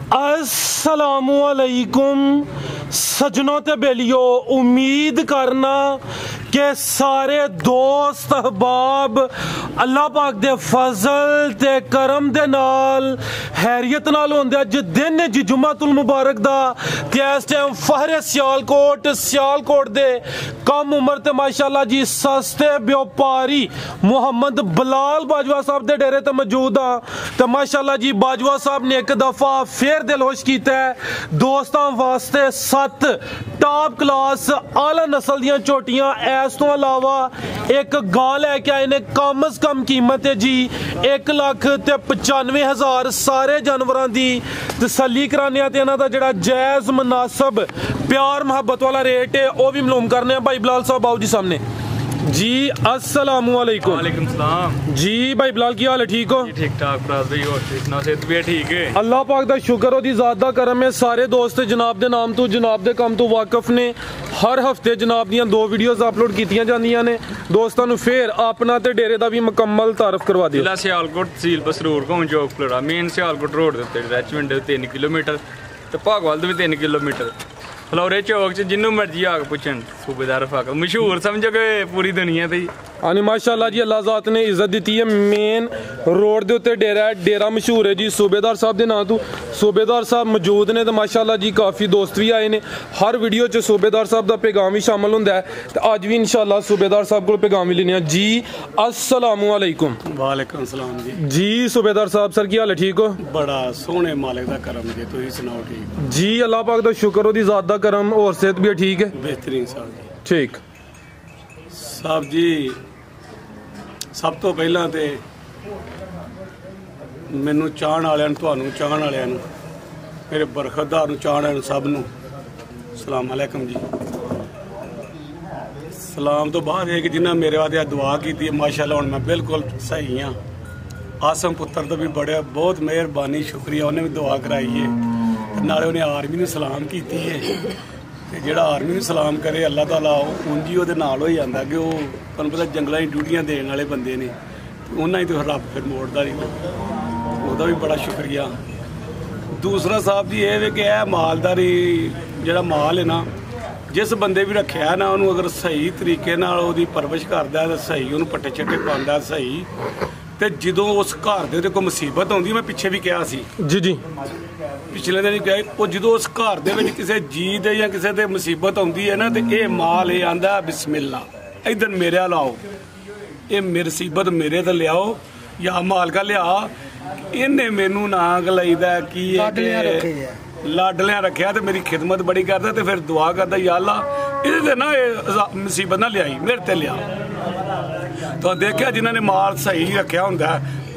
अस्सलामुअलैकुम सजनों ते बेलियो, उम्मीद करना कि सारे दोस्त अहबाब अल्लाह पाक दे फजल ते करम दे नाल हैरियत नाल होंदे। अज दिन जी जुम्मतुल मुबारक दा ते इस टाइम फहरे सियालकोट दे कम उम्र ते माशाअल्लाह जी सस्ते व्यापारी मुहम्मद बिलाल बाजवा साहब दे डेरे ते मौजूद हाँ। ते माशाअल्लाह जी बाजवा साहब ने एक दफा फिर दिलहोश कीता है दोस्तां वास्ते 7 टॉप क्लास आला नस्ल दियां झोटियां। इस तो अलावा एक गां लैके आए ने, कम अज कम कीमत है जी 1,95,000। सारे जानवरां दी तसल्ली कराने ते इन्हां दा जेहड़ा जायज मुनासिब प्यार मोहब्बत वाला रेट है वह भी मालूम करने। भाई बिलाल साहब आओ जी सामने जी। अस्सलामुअलैकुम। वालेकुम सलाम जी। भाई बिलाल की हाल है, ठीक हो? ठीक ठाक भरा भाई, और ठीक ना सेहत भी ठीक है। अल्लाह पाक दा शुक्र हो दी ज़ात दा करम है। सारे दोस्त जनाब दे नाम तो जनाब दे काम तो वाकफ ने। हर हफ्ते जनाब दियां 2 वीडियोज़ अपलोड कीतियां जांदियां ने। दोस्तां नूं फिर अपना ते डेरे दा भी मुकम्मल तारफ करवा दियो। जिला सियालकोट तहसील बसरूर गांव चौक मेन सियालकोट रोड दे उत्ते रेचमेंट 3 किलोमीटर ते भागवाल तो भी 3 किलोमीटर। फलौरे चौक च जिन्नू मर्जी आके पुछन सूबेदार फाक मशहूर समझो कि पूरी दुनिया ते। हाँ माशाअल्लाह जी, अल्लाह ज़ात ने इज्जत दी है। मेन रोड दे उत्ते डेरा है, डेरा मशहूर है जी सूबेदार साहब दे नाम तो। सूबेदार साहब मौजूद ने तो माशाअल्लाह जी काफ़ी दोस्त भी आए ने। हर वीडियो च सूबेदार साहब दा पैगाम भी शामिल होंदा है तो अज भी इंशाअल्लाह सूबेदार साहब को पैगाम भी लेने जी। अस्सलामुअलैकुम। वालेकुम सलाम जी। जी सूबेदार साहब सर की हाल है, ठीक हो? बड़ा सोहने मालिक दा करम जी, तुसीं सुनाओ? ठीक जी, अल्लाह पाक दा शुक्र हो दी ज़ात दा करम, और सेहत भी ठीक है? बेहतरीन साहब जी। ठीक साहब जी, सब तो पहला तो मैनू चाहण वालियां नूं, तुहानूं चाहण वालियां नूं, मेरे बरखतदार नूं, चाहण वालियां सब नूं सलाम अलैकुम जी। सलाम तो बाद है कि जिन्हें मेरे वास्ते दुआ की है माशाअल्लाह हुण मैं बिल्कुल सही हाँ। आसम पुत्र तो भी बड़े बहुत मेहरबानी, शुक्रिया, उन्हें भी दुआ कराई है। नाले उन्हें आर्मी नूं सलाम की है ते जिहड़ा आर्मी नूं सलाम करे अल्लाह ताला उंजी उहदे नाल हो जांदा कि वो तुहानूं पता जंगलां दी ड्यूटियां देण वाले बंदे ने, उन्हां ही तो रब फिर मोड़दा नहीं, ਉਹਦਾ भी बड़ा शुक्रिया। दूसरा साहब जी ये कि यह मालदारी जिहड़ा माल है ना, जिस बंदे भी रखिया ना उन्होंने अगर सही तरीके नाल उहदी परवरिश करदा है, सही उन्होंने पट्टे छट्टे पांदा सही, तो जदों उस घर दे कोई मुसीबत आउंदी, मैं पिछे भी कहा सी जी जी पिछले दिन कहा, वो जदों उस घर दे विच किसी जी दे या किसी दे मुसीबत आउंदी है ना, तो ये माल ये आंदा बिस्मिल्ला इधर मेरे अल आओ, ये मुसीबत मेरे ते लियाओ या मालका लिया। इन्हें मैनू ना गलाईदा कि लाडलियां रखिया तो मेरी खिदमत बड़ी करता, तो फिर दुआ करता या अल्लाह ये ना मुसीबत ना लियाई मेरे ते लिया। तो देखिया जिन्होंने माल सही रखा होंगे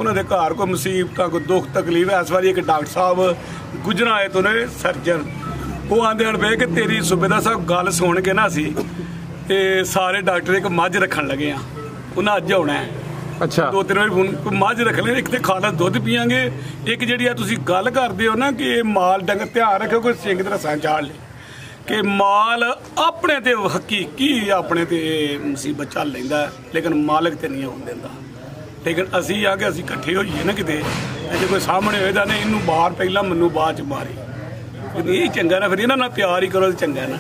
उन्होंने घर कोई मुसीबत कोई दुख तकलीफ है। इस बार एक डॉक्टर साहब गुजरा आए तो सर्जन वो आते हैं वे कि तेरी सूबेदार साहब गल सुन के ना असी सारे डॉक्टर एक मझ रखन लगे हाँ, उन्हें अज आना है। अच्छा 2-3 वारी मझ रख ले, एक तो खाला दुध पियांगे, एक जी तुम गल करते हो ना कि माल डंगर ध्यान रखो कोई सिंग रसा चाड़ ले कि माल अपने ते हकीकी अपने ते मुसीबत चल लेंदा, लेकिन मालिक ते नहीं होने देंदा। लेकिन असी आ के असी इकट्ठे होइए ना किते जो कोई सामने होएगा ना इनू बाहर पहला मनु बाद च मारे, यही चंगा ना, फिर इन्हां नाल प्यार ही करो तो चंगा ना।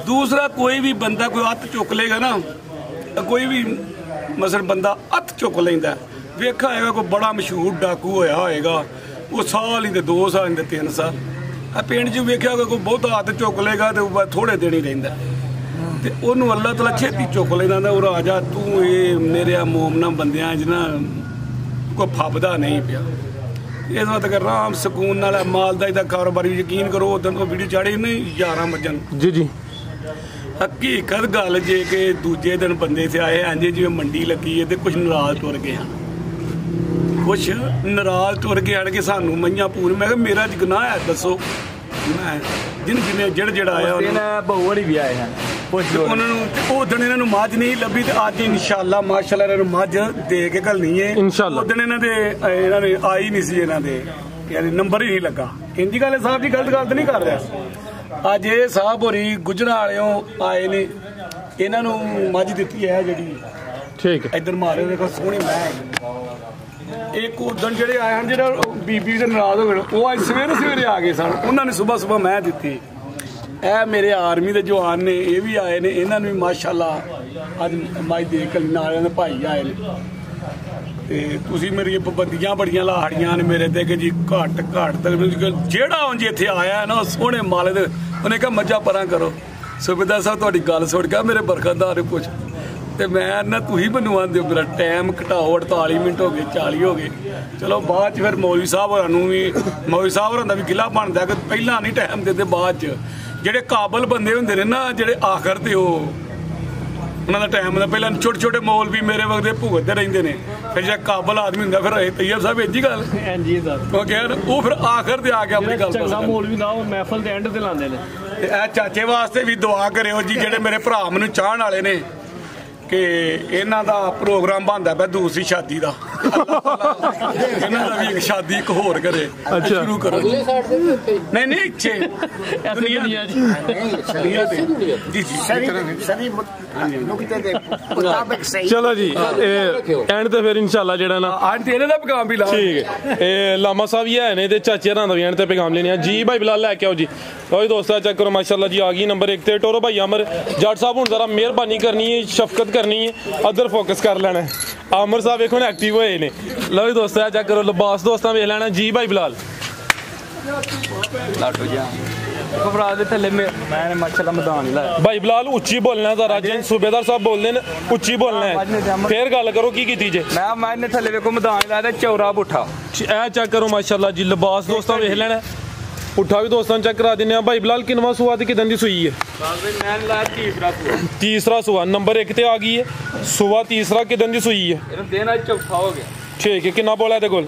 दूसरा कोई भी बंदा कोई हत्थ चुक लेगा ना, कोई भी मसल बंदा हत्थ चुक लेंदा, वेखा होएगा कोई बड़ा मशहूर डाकू होया होएगा, वो साल ही 2 साल ही 3 साल पिंड च वेख्या होगा कोई बहुत हत्थ चुक लेगा तो थोड़े दिन ही रहिंदा, ते उन्होंने अल्लाह तआला छेती चुक लेंदा। और राजा तू ये मेरे मोमना बंदियां च ना कोई फबदा नहीं पिया, इस बात कर आराम सकून नाल मालदारी दा कारोबारी यकीन करो। उस दिन तो वीडियो चाड़ी नहीं 11 मजन जी जी हकीकत गल जे कि दूजे दिन बंदे से आए हैं जी जिवें मंडी लगी है, तो कुछ नाराज टुर गए हैं, कुछ नाराज टुर गए हैं कि सानू मईयां पूरी। मैं मेरा गुनाह है दसो, मैं जिन्हें जेड़ा आया बहुड़ी भी आए हैं उन्होंने उस दिन इन्होंने मझ नहीं लभी, तो अज इंशाअल्लाह माशाअल्लाह इन्होंने मझ दे के घलनी है इंशाअल्लाह। उस दिन इन्होंने आई नहीं सी, इन्होंने यानी नंबर ही नहीं लगा। इंजी गल साहब जी गलत गल नहीं कर रहा। अज ये साहब होरी गुजरा वालों आए ने, इन्हों मझ दी है जी, ठीक इधर मारे देखो सोहनी मैं ਇੱਕ ਉਦਣ ਜਿਹੜੇ ਆਏ ਹਨ ਜਿਹੜਾ ਬੀਬੀ ਦੇ ਨਾਰਾਜ਼ ਹੋ ਗਏ ਉਹ ਅੱਜ ਸਵੇਰੇ ਆ ਗਏ ਸਨ ਉਹਨਾਂ ਨੇ ਸਵੇਰ ਮੈਂ ਦਿੱਤੀ ਇਹ ਮੇਰੇ ਆਰਮੀ ਦੇ ਜਵਾਨ ਨੇ ਇਹ ਵੀ ਆਏ ਨੇ ਇਹਨਾਂ ਨੂੰ ਵੀ ਮਾਸ਼ਾਅੱਲਾ ਅੱਜ ਮਾਈ ਦੇ ਕਲੀ ਨਾਲਿਆਂ ਦੇ ਭਾਈ ਆਏ ਨੇ ਤੇ ਤੁਸੀਂ ਮੇਰੀਆਂ ਪਾਬੰਦੀਆਂ ਬੜੀਆਂ ਲਾਹੜੀਆਂ ਨੇ ਮੇਰੇ ਤੇ ਕਿ ਜੀ ਘੱਟ ਜਿਹੜਾ ਹੁਣ ਜੀ ਇੱਥੇ ਆਇਆ ਨਾ ਸੋਹਣੇ ਮਾਲੇ ਦੇ ਉਹਨੇ ਕਿਹਾ ਮੱਝਾਂ ਪਰਾਂ ਕਰੋ ਸੁਬੇਦਾਰ ਸਾਹਿਬ ਤੁਹਾਡੀ ਗੱਲ ਸੁਣ ਕੇ ਮੇਰੇ ਬਰਖਤਦਾਰ ਨੇ ਪੁੱਛ ਤੇ ਮੈਂ ਨਾ ਤੁਸੀਂ ਮੈਨੂੰ ਆਂਦੇ ਹੋ ਮੇਰਾ ਟਾਈਮ ਘਟਾਓ 48 ਮਿੰਟ ਹੋ ਗਏ 40 ਹੋ ਗਏ ਚਲੋ ਬਾਅਦ ਚ ਫਿਰ ਮੌਲਵੀ ਸਾਹਿਬ ਹੋਰਾਂ ਨੂੰ ਵੀ ਮੌਲਵੀ ਸਾਹਿਬ ਹੋਰਾਂ ਦਾ ਵੀ ਗਿਲਾ ਬਣਦਾ ਕਿ ਪਹਿਲਾਂ ਨਹੀਂ ਟਾਈਮ ਦਿੰਦੇ ਬਾਅਦ ਚ ਜਿਹੜੇ ਕਾਬਲ ਬੰਦੇ ਹੁੰਦੇ ਨੇ ਨਾ ਜਿਹੜੇ ਆਖਰ ਤੇ ਉਹ ਉਹਨਾਂ ਦਾ ਟਾਈਮ ਦਾ ਪਹਿਲਾਂ ਛੋਟੇ ਮੌਲਵੀ ਮੇਰੇ ਵਕਤ ਭੁਗਤਦੇ ਰਹਿੰਦੇ ਨੇ ਫਿਰ ਜੇ ਕਾਬਲ ਆਦਮੀ ਹੁੰਦਾ ਫਿਰ ਤੈਯਬ ਸਾਹਿਬ ਇੰਜੀ ਗੱਲ ਹਾਂਜੀ ਸਰ ਉਹ ਫਿਰ ਆਖਰ ਤੇ ਆ ਕੇ ਆਪਣੀ ਗੱਲ ਚੰਗਾ ਮੌਲਵੀ ਨਾ ਉਹ ਮਹਿਫਲ ਦੇ ਐਂਡ ਤੇ ਲਾਉਂਦੇ ਨੇ ਤੇ ਇਹ ਚਾਚੇ ਵਾਸਤੇ ਵੀ ਦੁਆ ਕਰਿਓ ਜੀ ਜਿਹੜੇ ਮੇਰੇ ਭਰਾ ਮੈਨੂੰ ਚਾਹਣ ਵਾਲੇ ਨੇ ਕਿ ਇਹਨਾਂ ਦਾ ਪ੍ਰੋਗਰਾਮ ਬਣਦਾ ਪਿਆ ਦੂਸਰੀ ਸ਼ਾਦੀ ਦਾ ਇਹਨਾਂ ਦਾ ਵੀ ਇੱਕ ਸ਼ਾਦੀ ਇੱਕ ਹੋਰ ਕਰੇ ਸ਼ੁਰੂ ਕਰੋ ਨਹੀਂ ਇੱਥੇ ਦੁਨੀਆ ਜੀ ਚਲੋ ਜੀ ਐਂਡ ਤੇ ਫਿਰ ਇਨਸ਼ਾਅੱਲਾ ਜਿਹੜਾ ਨਾ ਅੱਜ ਇਹਦੇ ਦਾ ਪੈਗਾਮ ਵੀ ਲਾ ਠੀਕ ਹੈ ਇਹ ਲਾਮਾ ਸਾਹਿਬ ਹੀ ਹੈ ਨੇ ਤੇ ਚਾਚੇ ਹਰਾਂ ਦਾ ਵੀ ਐਂਡ ਤੇ ਪੈਗਾਮ ਲੈਣੇ ਆ ਜੀ ਭਾਈ ਬਿਲਾਲ ਲੈ ਕੇ ਆਓ ਜੀ ਲਓ ਜੀ ਦੋਸਤਾਂ ਚੈੱਕ ਕਰੋ ਮਾਸ਼ਾਅੱਲਾ ਜੀ ਆ ਗਈ ਨੰਬਰ 1 ਤੇ ਟੋਰੋ ਭਾਈ ਅਮਰ ਜੱਟ ਸਾਹਿਬ ਹੁਣ ਜ਼ਰਾ ਮਿਹਰਬਾਨੀ ਕਰਨੀ ਹੈ ਸ਼ਫਕਤ ਕਰਨੀ ਹੈ ਅਦਰ ਫੋਕਸ ਕਰ ਲੈਣਾ ਆਮਰ ਸਾਹਿਬ ਵੇਖੋ ਐਕਟਿਵ ਹੋਏ ਨੇ ਲਓ ਜੀ ਦੋਸਤਾਂ ਚੈੱਕ ਕਰੋ ਲਿਬਾਸ ਦੋਸਤਾਂ ਵੇਖ ਲੈਣਾ ਜੀ ਭਾਈ ਬਿਲਾਲ ਲਾਟੋ ਜਾ ਘਬਰਾ ਦੇ ਥੱਲੇ ਮੈਂ ਮਾਸ਼ਾਅੱਲਾ ਮੈਦਾਨ ਹੀ ਲਾਇਆ ਭਾਈ ਬਿਲਾਲ ਉੱਚੀ ਬੋਲਣਾ ਜ਼ਰਾ ਜੇ ਸੂਬੇਦਾਰ ਸਾਹਿਬ ਬੋਲਦੇ ਨੇ ਉੱਚੀ ਬੋਲਣਾ ਹੈ ਫੇਰ ਗੱਲ ਕਰੋ ਕੀ ਕੀਤੀ ਜੇ ਮੈਂ ਇਹਨੇ ਥੱਲੇ ਵੇਖੋ ਮੈਦਾਨ ਲਾਇਆ ਚੌਰਾ ਪੁੱਠਾ ਇਹ ਚੈੱਕ ਕਰੋ ਮਾਸ਼ਾਅੱਲਾ ਜੀ ਲਿਬਾਸ ਦੋਸਤਾਂ ਵੇਖ ਲੈਣਾ ਪੁੱਠਾ ਵੀ ਦੋਸਤਾਂ ਚੈੱਕ ਕਰਾ ਦਿੰਦੇ ਆ ਭਾਈ ਬਿਲਾਲ ਕਿੰਨਵਾਂ ਸੂਆ ਤੇ ਕਿਦਾਂ ਦੀ ਸੂਈ ਹੈ ਮੈਂ ਲਾਇਆ ਤੀਸਰਾ ਸੂਆ ਨੰਬਰ 1 ਤੇ ਆ ਗਈ ਹੈ ਸੂਆ ਤੀਸਰਾ ਕਿਦਾਂ ਦੀ ਸੂਈ ਹੈ ਇਹਨੂੰ ਦੇਣਾ ਚੌਥਾ ਹੋ ਗਿਆ ਠੀਕ ਹੈ ਕਿੰਨਾ ਬੋਲਾ ਇਹਦੇ ਕੋਲ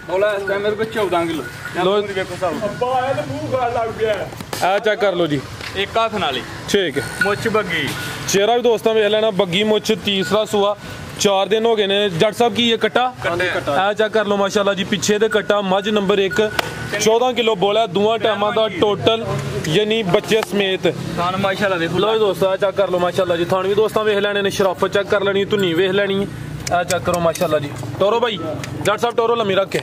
ਬੋਲਾ ਇਸ ਟਾਈਮ ਮੇਰੇ ਕੋਲ 14 ਕਿਲੋ ਲੋ ਵੇਖੋ ਸਾਹਿਬ ਅੱਬਾ ਆਇਆ ਤੇ ਮੂੰਹ ਗਾਲ ਲੱਗ ਗਿਆ ਇਹ ਚੈੱਕ ਕਰ ਲਓ ਜੀ ਇੱਕ ਹੱਥ ਨਾਲ ਹੀ ਠੀਕ ਹੈ ਮੁੱਛ ਬੱਗੀ ਚਿਹਰਾ ਵੀ ਦੋਸਤਾਂ ਵੇਖ ਲੈਣਾ ਬੱਗੀ ਮੁੱਛ ਤੀਸਰਾ ਸੂਆ 4 ਦਿਨ ਹੋ ਗਏ ਨੇ ਜੱਟ ਸਾਹਿਬ ਕੀ ਇਹ ਕੱਟਾ ਇਹ ਚੈੱਕ ਕਰ ਲਓ ਮਾਸ਼ਾਅੱਲਾ ਜੀ ਪਿੱਛੇ ਦੇ ਕੱਟਾ ਮੱਝ ਨੰਬਰ 1 14 ਕਿਲੋ ਬੋਲਾ ਦੋਵਾਂ ਟਾਈਮਾਂ ਦਾ ਟੋਟਲ ਯਾਨੀ ਬੱਚੇ ਸਮੇਤ ਥਾਨ ਮਾਸ਼ਾਅੱਲਾ ਦੇਖੋ ਲੋ ਦੋਸਤਾਂ ਚੈੱਕ ਕਰ ਲਓ ਮਾਸ਼ਾਅੱਲਾ ਜੀ ਥਾਣ ਵੀ ਦੋਸਤਾਂ ਵੇਖ ਲੈਣੇ ਨੇ ਸ਼ਰਾਫਤ ਚੈੱਕ ਕਰ ਲੈਣੀ ਧੁਨੀ ਵੇਖ ਲੈਣੀ ਇਹ ਚੈੱਕ ਕਰੋ ਮਾਸ਼ਾਅੱਲਾ ਜੀ ਟੋਰੋ ਭਾਈ ਜੱਟ ਸਾਹਿਬ ਟੋਰੋ ਲੰਮੀ ਰੱਖ ਕੇ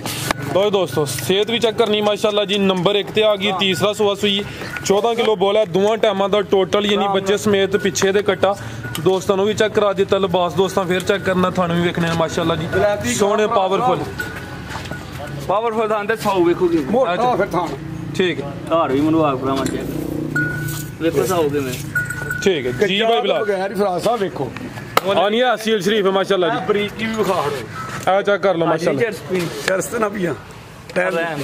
ਲੋ ਦੋਸਤੋ ਸਿਹਤ ਵੀ ਚੈੱਕ ਕਰਨੀ ਮਾਸ਼ਾਅੱਲਾ ਜੀ ਨੰਬਰ 1 ਤੇ ਆ ਗਈ ਤੀਸਰਾ ਸੂਆ ਸੂਈ 14 ਕਿਲੋ ਬੋਲਾ ਦੋਵਾਂ ਟਾਈਮਾਂ ਦਾ ਟੋਟਲ ਯਾਨੀ ਬੱਚੇ ਸਮੇਤ ਪਿੱਛੇ ਦੇ ਕੱਟਾ ਦੋਸਤਾਂ ਨੂੰ ਵੀ ਚੈੱਕ ਕਰਾ ਦਿੱਤਾ ਲਿਬਾਸ ਦੋਸਤਾਂ ਫੇਰ ਚੈੱਕ ਕਰਨਾ ਤੁਹਾਨੂੰ ਵੀ ਵੇਖਣੇ ਮਾਸ਼ਾਅੱਲਾ ਜੀ ਸੋਹਣੇ ਪਾਵਰਫੁਲ ਥਾਂ ਤੇ 100 ਵੇਖੋਗੇ ਮੋਟਾ ਫਿਰ ਥਾਂ ਠੀਕ ਹੈ ਘਰ ਵੀ ਮਨਵਾ ਭਰਾਵਾਂ ਚ ਵੇਖੋ 100 ਕਿਵੇਂ ਠੀਕ ਹੈ ਜੀ ਭਾਈ ਬਿਲਾਲ ਬਗੈਰ ਫਰਾਜ਼ ਸਾਹਿਬ ਵੇਖੋ ਆਨੀ ਹੈ ਅਸੀਲ ਸ਼ਰੀਫ ਹੈ ਮਾਸ਼ਾਅੱਲਾ ਜੀ ਬਰੀਕੀ ਵੀ ਵਿਖਾ ਹੜੋ ਇਹ ਚੈੱਕ ਕਰ ਲਓ ਮਾਸ਼ਾਅੱਲਾ ਚਰਸ ਨਾ ਪੀਆ ਰਹਿਮ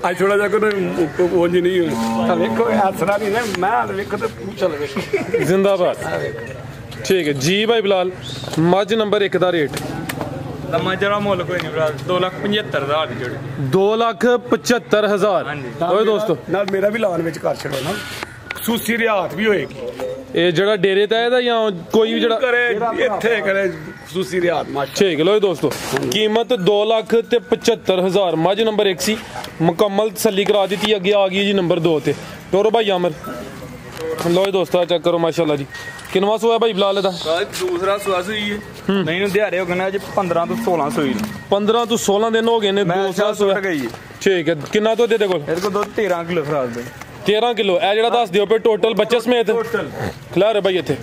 ਅੱਜ ਥੋੜਾ ਜਿਹਾ ਕੋਈ ਉਂਝ ਨਹੀਂ ਤਾਂ ਵੇਖੋ ਆਸਰਾ ਨਹੀਂ ਨਾ ਮੈਂ ਵੇਖੋ ਤੇ ਚੱਲ ਵੇਖੋ ਜ਼ਿੰਦਾਬਾਦ ਠੀਕ ਹੈ ਜੀ ਭਾਈ ਬਿਲਾਲ ਮੱਝ ਨੰਬਰ 1 ਦਾ ਰੇਟ ਲੰਮਾ ਜਰਾ ਮੁੱਲ ਕੋਈ ਨਹੀਂ ਭਰਾ 2,75,000 ਦੀ ਜੋੜੀ 2,75,000 ਓਏ ਦੋਸਤੋ ਨਾਲ ਮੇਰਾ ਵੀ ਲਾਨ ਵਿੱਚ ਕਰ ਛੱਡੋ ਨਾ ਸੂਸੀ ਰਿਆਤ ਵੀ ਹੋਏਗੀ ਇਹ ਜਿਹੜਾ ਡੇਰੇ ਤੇ ਇਹਦਾ ਜਾਂ ਕੋਈ ਵੀ ਜਿਹੜਾ ਕਰੇ ਇੱਥੇ ਕਰੇ ਖੁਸੂਸੀ ਰਿਆਤ ਮਾਸ਼ਾ ਠੀਕ ਹੈ ਲੋ ਦੋਸਤੋ ਕੀਮਤ 2,75,000 ਮੱਝ ਨੰਬਰ 1 ਸੀ ਮੁਕੰਮਲ ਤਸੱਲੀ ਕਰਾ ਦਿੱਤੀ ਅੱਗੇ ਆ ਗਈ ਜੀ ਨੰਬਰ 2 ਤੇ ਟੋਰੋ ਭਾਈ ਆਮਰ ਲੋ ਦੋਸਤੋ ਚੈੱਕ ਕਰੋ ਮਾਸ਼ਾਅੱਲਾ ਜੀ ਕਿੰਨਵਾਂ ਸੂਆ ਭਾਈ ਬਿਲਾਲ ਦਾ ਦੂਸਰਾ ਸੂਆ ਸੂਈ ਹੈ ਨਹੀਂ ਨੂੰ ਦਿਹਾੜੇ ਹੋ ਗਏ ਨੇ ਅੱਜ 15 ਤੋਂ 16 ਸੂਈ 15 ਤੋਂ 16 ਦਿਨ ਹੋ ਗਏ ਨੇ ਦੂਸਰਾ ਸੂਆ ਗਈ ਠੀਕ ਹੈ ਕਿੰਨਾ ਤੋਂ ਦੇ ਕੋਲ ਇਹਦੇ ਕੋਲ ਦੁੱਧ 13 ਕਿਲੋ ਫਰਾਜ਼ ਦੇ 13 ਕਿਲੋ ਇਹ ਜਿਹੜਾ ਦੱਸ ਦਿਓ ਪਏ ਟੋਟਲ ਬੱਚੇ ਸਮੇਤ ਖਿਲਾ ਰਹੇ ਭਾਈ ਇੱਥੇ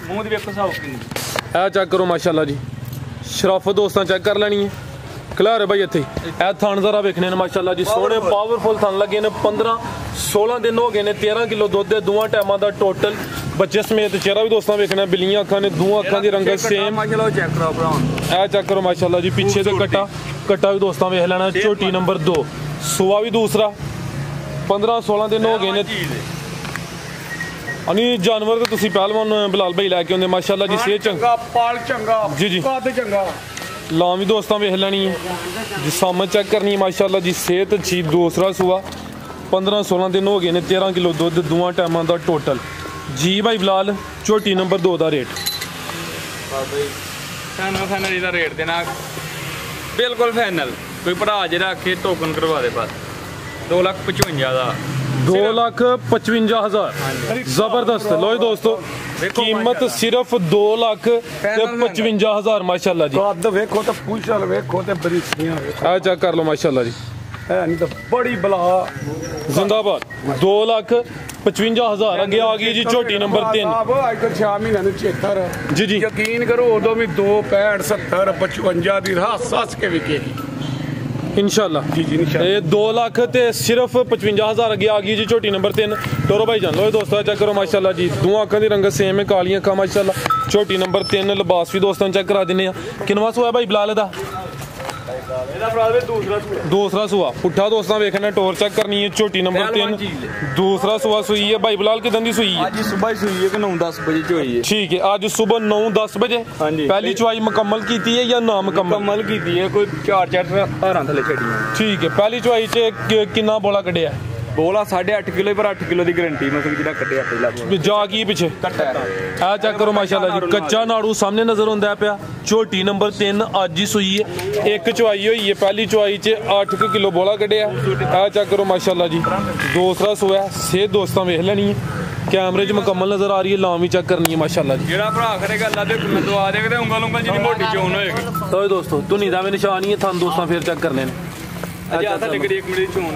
ਮੂੰਹ ਦੀ ਵੇਖੋ ਸਾਫ ਕਿੰਨੀ ਇਹ ਚੈੱਕ ਕਰੋ ਮਾਸ਼ਾਅੱਲਾ ਜੀ ਸ਼ਰਾਫਤ ਦੋਸਤਾਂ ਚੈੱਕ ਕਰ ਲੈਣੀ ਹੈ ਖਿਲਾ ਰਹੇ ਭਾਈ ਇੱਥੇ ਇਹ ਥਣ ਜ਼ਰਾ ਵੇਖਣੇ ਨੇ ਮਾਸ਼ਾਅੱਲਾ ਜੀ ਸੋਹਣੇ ਪਾਵਰਫੁਲ ਥਣ ਲੱਗੇ ਨੇ 15 16 ਦਿਨ ਹੋ ਗਏ ਨੇ 13 ਕਿਲੋ ਦੁੱਧ ਦੇ ਦੋਵਾਂ ਟਾਈਮਾਂ ਦਾ ਟੋਟਲ ਬੱਚੇ ਸਮੇਤ ਚਿਹਰਾ ਵੀ ਦੋਸਤਾਂ ਵੇਖਣਾ ਬਿੱਲੀਆਂ ਅੱਖਾਂ ਨੇ ਦੋਵਾਂ ਅੱਖਾਂ ਦੀ ਰੰਗਤ ਸੇਮ ਮਾਸ਼ਾਅੱਲਾ ਚੈੱਕ ਕਰਾਓ ਭਰਾ ਇਹ ਚੈੱਕ ਕਰੋ ਮਾਸ਼ਾਅੱਲਾ ਜੀ ਪਿੱਛੇ ਤੋਂ ਕੱਟਾ ਵੀ ਦੋਸਤਾਂ ਵੇਖ ਲੈਣਾ ਝੋਟੀ ਨੰਬਰ 2 ਸੂਆ ਵੀ ਦੂਸਰਾ 15-16 ਦਿਨ ਹੋ ਗਏ ਨੇ ਅਨੀ ਜਾਨਵਰ ਤੇ ਤੁਸੀਂ ਪਹਿਲਵਾਨ ਬਿਲਾਲ ਭਾਈ ਲੈ ਕੇ ਆਉਂਦੇ ਮਾਸ਼ਾਅੱਲਾ ਜੀ ਸਿਹਤ ਚੰਗਾ ਪਾਲ ਚੰਗਾ ਜੀ ਕੱਦ ਚੰਗਾ ਲਾਂ ਵੀ ਦੋਸਤਾਂ ਵੇਖ ਲੈਣੀ ਹੈ ਜੀ ਸਾਹਮਣੇ ਚੈੱਕ ਕਰਨੀ ਮਾਸ਼ਾਅੱਲਾ ਜੀ ਸਿਹਤ ਅੱਛੀ ਦੂਸਰਾ ਸੂਆ 15-16 ਦਿਨ ਹੋ ਗਏ ਨੇ 13 ਕਿਲੋ ਦੁੱਧ ਦੋਵਾਂ ਟਾਈਮਾਂ ਦਾ ਟੋਟਲ ਜੀ ਭਾਈ ਬਿਲਾਲ ਝੋਟੀ ਨੰਬਰ 2 ਦਾ ਰੇਟ ਫਾਈਨਲ ਇਹਦਾ ਰੇਟ ਦੇਣਾ ਬਿਲਕੁਲ ਫਾਈਨਲ ਕੋਈ ਭਰਾ ਜਿਹੜਾ ਆਖੇ ਟੋਕਨ ਕਰਵਾ ਦੇ ਬਸ 2,55,000 ਦਾ 2,55,000 ਜ਼ਬਰਦਸਤ ਲੋ ਦੋਸਤੋ कीमत सिर्फ 2,55,000 माशाल्लाह जी। ਕੱਦ ਵੇਖੋ ਤੇ ਪੁੱਛਲ ਵੇਖੋ ਤੇ ਬਰੀਕੀਆਂ ਵੇਖੋ आ चेक कर लो माशाल्लाह जी। ਹੈ ਨਹੀਂ ਤਾਂ ਬੜੀ ਬਲਾ जिंदाबाद 2,55,000 अगे आ गई जी झोटी नंबर 3। ਸਾਹਿਬ ਅੱਜ ਤੋਂ 6 ਮਹੀਨਿਆਂ ਨੂੰ 76 जी जी ਯਕੀਨ ਕਰੋ ਉਦੋਂ ਵੀ 2 65 70 55 ਦੀ ਹੱਸ ਕੇ ਵਿਕੇਗੀ इंशाल्लाह ਜੀ ਜੀ ਨਿਸ਼ਾ ਇਹ 2 ਲੱਖ ਤੇ ਸਿਰਫ 55,000 ਅੱਗੇ ਆ ਗਈ ਜੀ ਝੋਟੀ ਨੰਬਰ 3। ਟੋਰੋ ਭਾਈ ਜਾਨ ਲੋ ਦੋਸਤੋ ਚੈੱਕ ਕਰੋ ਮਾਸ਼ਾਅੱਲਾ ਜੀ। ਦੋਵਾਂ ਅੱਖਾਂ ਦੀ ਰੰਗਤ ਸੇਮ ਹੈ, ਕਾਲੀਆਂ ਅੱਖਾਂ ਮਾਸ਼ਾਅੱਲਾ। ਝੋਟੀ ਨੰਬਰ 3 ਲਿਬਾਸ ਵੀ ਦੋਸਤਾਂ ਨੂੰ ਚੈੱਕ ਕਰਾ ਦਿੰਨੇ ਆ। ਕਿੰਨਵਾ ਸੂਆ ਭਾਈ ਬਲਾਲ ਦਾ? ਇਹਦਾ ਭਰਾ ਦੇ दूसरा सुआ पुट्ठा दोस्तों वेखना टोर चेक करनी है। झोटी नंबर 3 दूसरा सुआ सुई है भाई बिलाल कितन दी सुई है? ਅੱਜ ਸਵੇਰ ਸੁਈ ਹੈ ਕਿ 9-10 ਵਜੇ ਚ ਹੋਈ ਹੈ। ठीक है आज सुबह 9-10 बजे हाँ जी। पहली चुवाई मुकम्मल की है या ना मुकम्मल? ਕਮਲ ਕੀਤੀ ਹੈ ਕੋਈ 4-4 ਹਾਰਾਂ ਥੱਲੇ ਛੱਡੀਆਂ। ठीक है पहली चुवाई च किन्ना बोला कढ़िया? ਬੋਲਾ 8.5 ਕਿਲੋ ਪਰ 8 ਕਿਲੋ ਦੀ ਗਾਰੰਟੀ ਮਤਲਬ ਜਿਹੜਾ ਕੱਢਿਆ ਪਹਿਲਾ ਬੋਲਾ जा की पीछे ਕੱਟਾ आ चेक करो माशाल्लाह जी। कच्चा नाड़ू सामने नजर आंदा पिया। झोटी नंबर 3 ਅੱਜ ही सुई है। एक चुवाई हुई है, पहली चुवाई च 8 किलो बोला कढ़िया। आ चेक करो माशाल्लाह जी। दूसरा सुआ सेहत दोस्तों वेख लेनी है, कैमरे च मुकम्मल नजर आ रही है, लाम भी चेक करनी है माशाल्लाह जी। ਜਿਹੜਾ ਭਰਾ ਕਰੇਗਾ ਅੱਲਾ ਦੇ ਮੈਂ ਦਵਾ ਦੇਗਾ ਤੇ ਉਂਗਲ ਉਂਗਲ ਜਿਹੜੀ ਮੋਟੀ ਚੋਣ ਹੋਏਗੀ। तो दोस्तों धुनी का भी निशान ही है, थान दोस्तों फिर चेक करने ने। ਅਜੇ ਆ ਥੱਲੇ ਕਰੀ 1 ਮਿੰਟ ਦੀ ਚੋਣ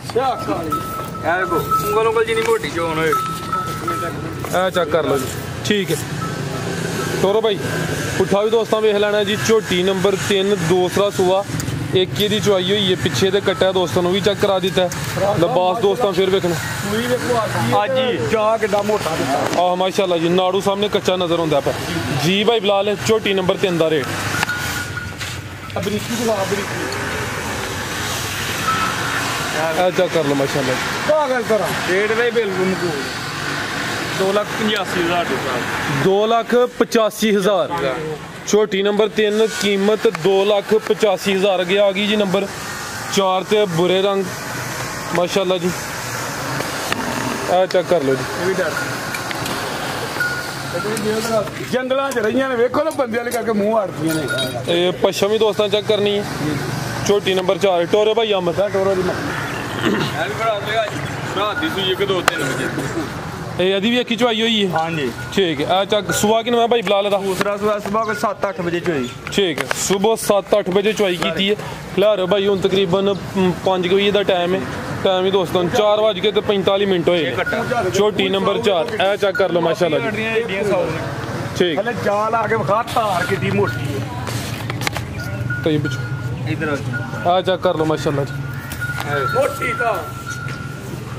ਸਿਆ ਕਾਲੀ ਇਹ ਦੇਖੋ ਉਂਗਲ ਉਂਗਲ ਜਿਹੜੀ ਮੋਟੀ ਚੋਣ ਹੋਏਗੀ। ए चेक कर लो जी। ठीक है टोरो भाई पुट्ठा भी दोस्तों वेख लेना जी। झोटी नंबर 3 दूसरा सुआ एक की चुवाई हुई है, पिछे ते कट्टा दोस्तों भी चेक करा दिता है। लिबास दोस्तों फिर वेखना ਸੂਈ ਵੇਖੋ ਅੱਜ ਹੀ ਜਾ ਕਿੱਡਾ ਮੋਟਾ ਦਿੱਤਾ आह माशाल्लाह जी। नाड़ू सामने कच्चा नजर आंदा पर जी भाई बिलाल झोटी नंबर 3 का रेट ਬਰੀਕੀ ਖਵਾ ਬਰੀਕੀ ए चेक कर लो माशाल्लाह जी। ਪਾਗਲ ਕਰਾਂ ਰੇਟ ਦਾ ਹੀ ਬਿਲਕੁਲ ਮਕੂਲ 2,85,000 ਦੇ ਸਾਲ 2,85,000 छोटी नंबर 3 कीमत 2,85,000 अगे आ गई जी। नंबर 4 ते बुरे रंग माशाल्लाह जी। ए चेक कर लो जी। ਇਹ ਵੀ ਡਰ ਜੰਗਲਾਂ 'ਚ ਰਹੀਆਂ ਨੇ ਵੇਖੋ ਨਾ ਬੰਦੇ ਵਾਲੇ ਕਰਕੇ ਮੂੰਹ ਆੜਦੀਆਂ ਨੇ ये पश्चिम भी दोस्तों चेक करनी है। छोटी नंबर 4 टोरे भाई अहमद ਟੋਰੋ ਦੀ ਇਹ ਵੀ ਭਰਾ ਦੇ ਰਾਤ ਦੀ ਸੂਈ 1-2-3 ਵਜੇ। ये अभी भी एक ही चुवाई हुई है। ਹਾਂਜੀ ठीक है ए चेक सुबह कि भाई बिलाल दा? ਦੂਸਰਾ ਸਵੇਰ ਸੁਬਹ 7-8 ਵਜੇ ਚ ਹੋਈ। ठीक है सुबह 7-8 बजे चुवाई की है। खिलार भाई हूँ तकरीबन 5 बजे का टाइम है। टाइम ही दोस्तों 4:45 होए। छोटी नंबर 4 ए चेक कर लो माशाल्लाह जी। ਗੱਡੀਆਂ ਏਡੀਆਂ 100 ਨੇ। ठीक ਹਲੇ ਜਾਲ ਆ ਕੇ ਵਿਖਾ ਧਾਰ ਕਿੱਡੀ ਮੋਟੀ ਹੈ तो ये पूछो ਇਧਰ ए चेक कर लो माशाल्लाह जी। ਮੋਟੀ ਤਾਂ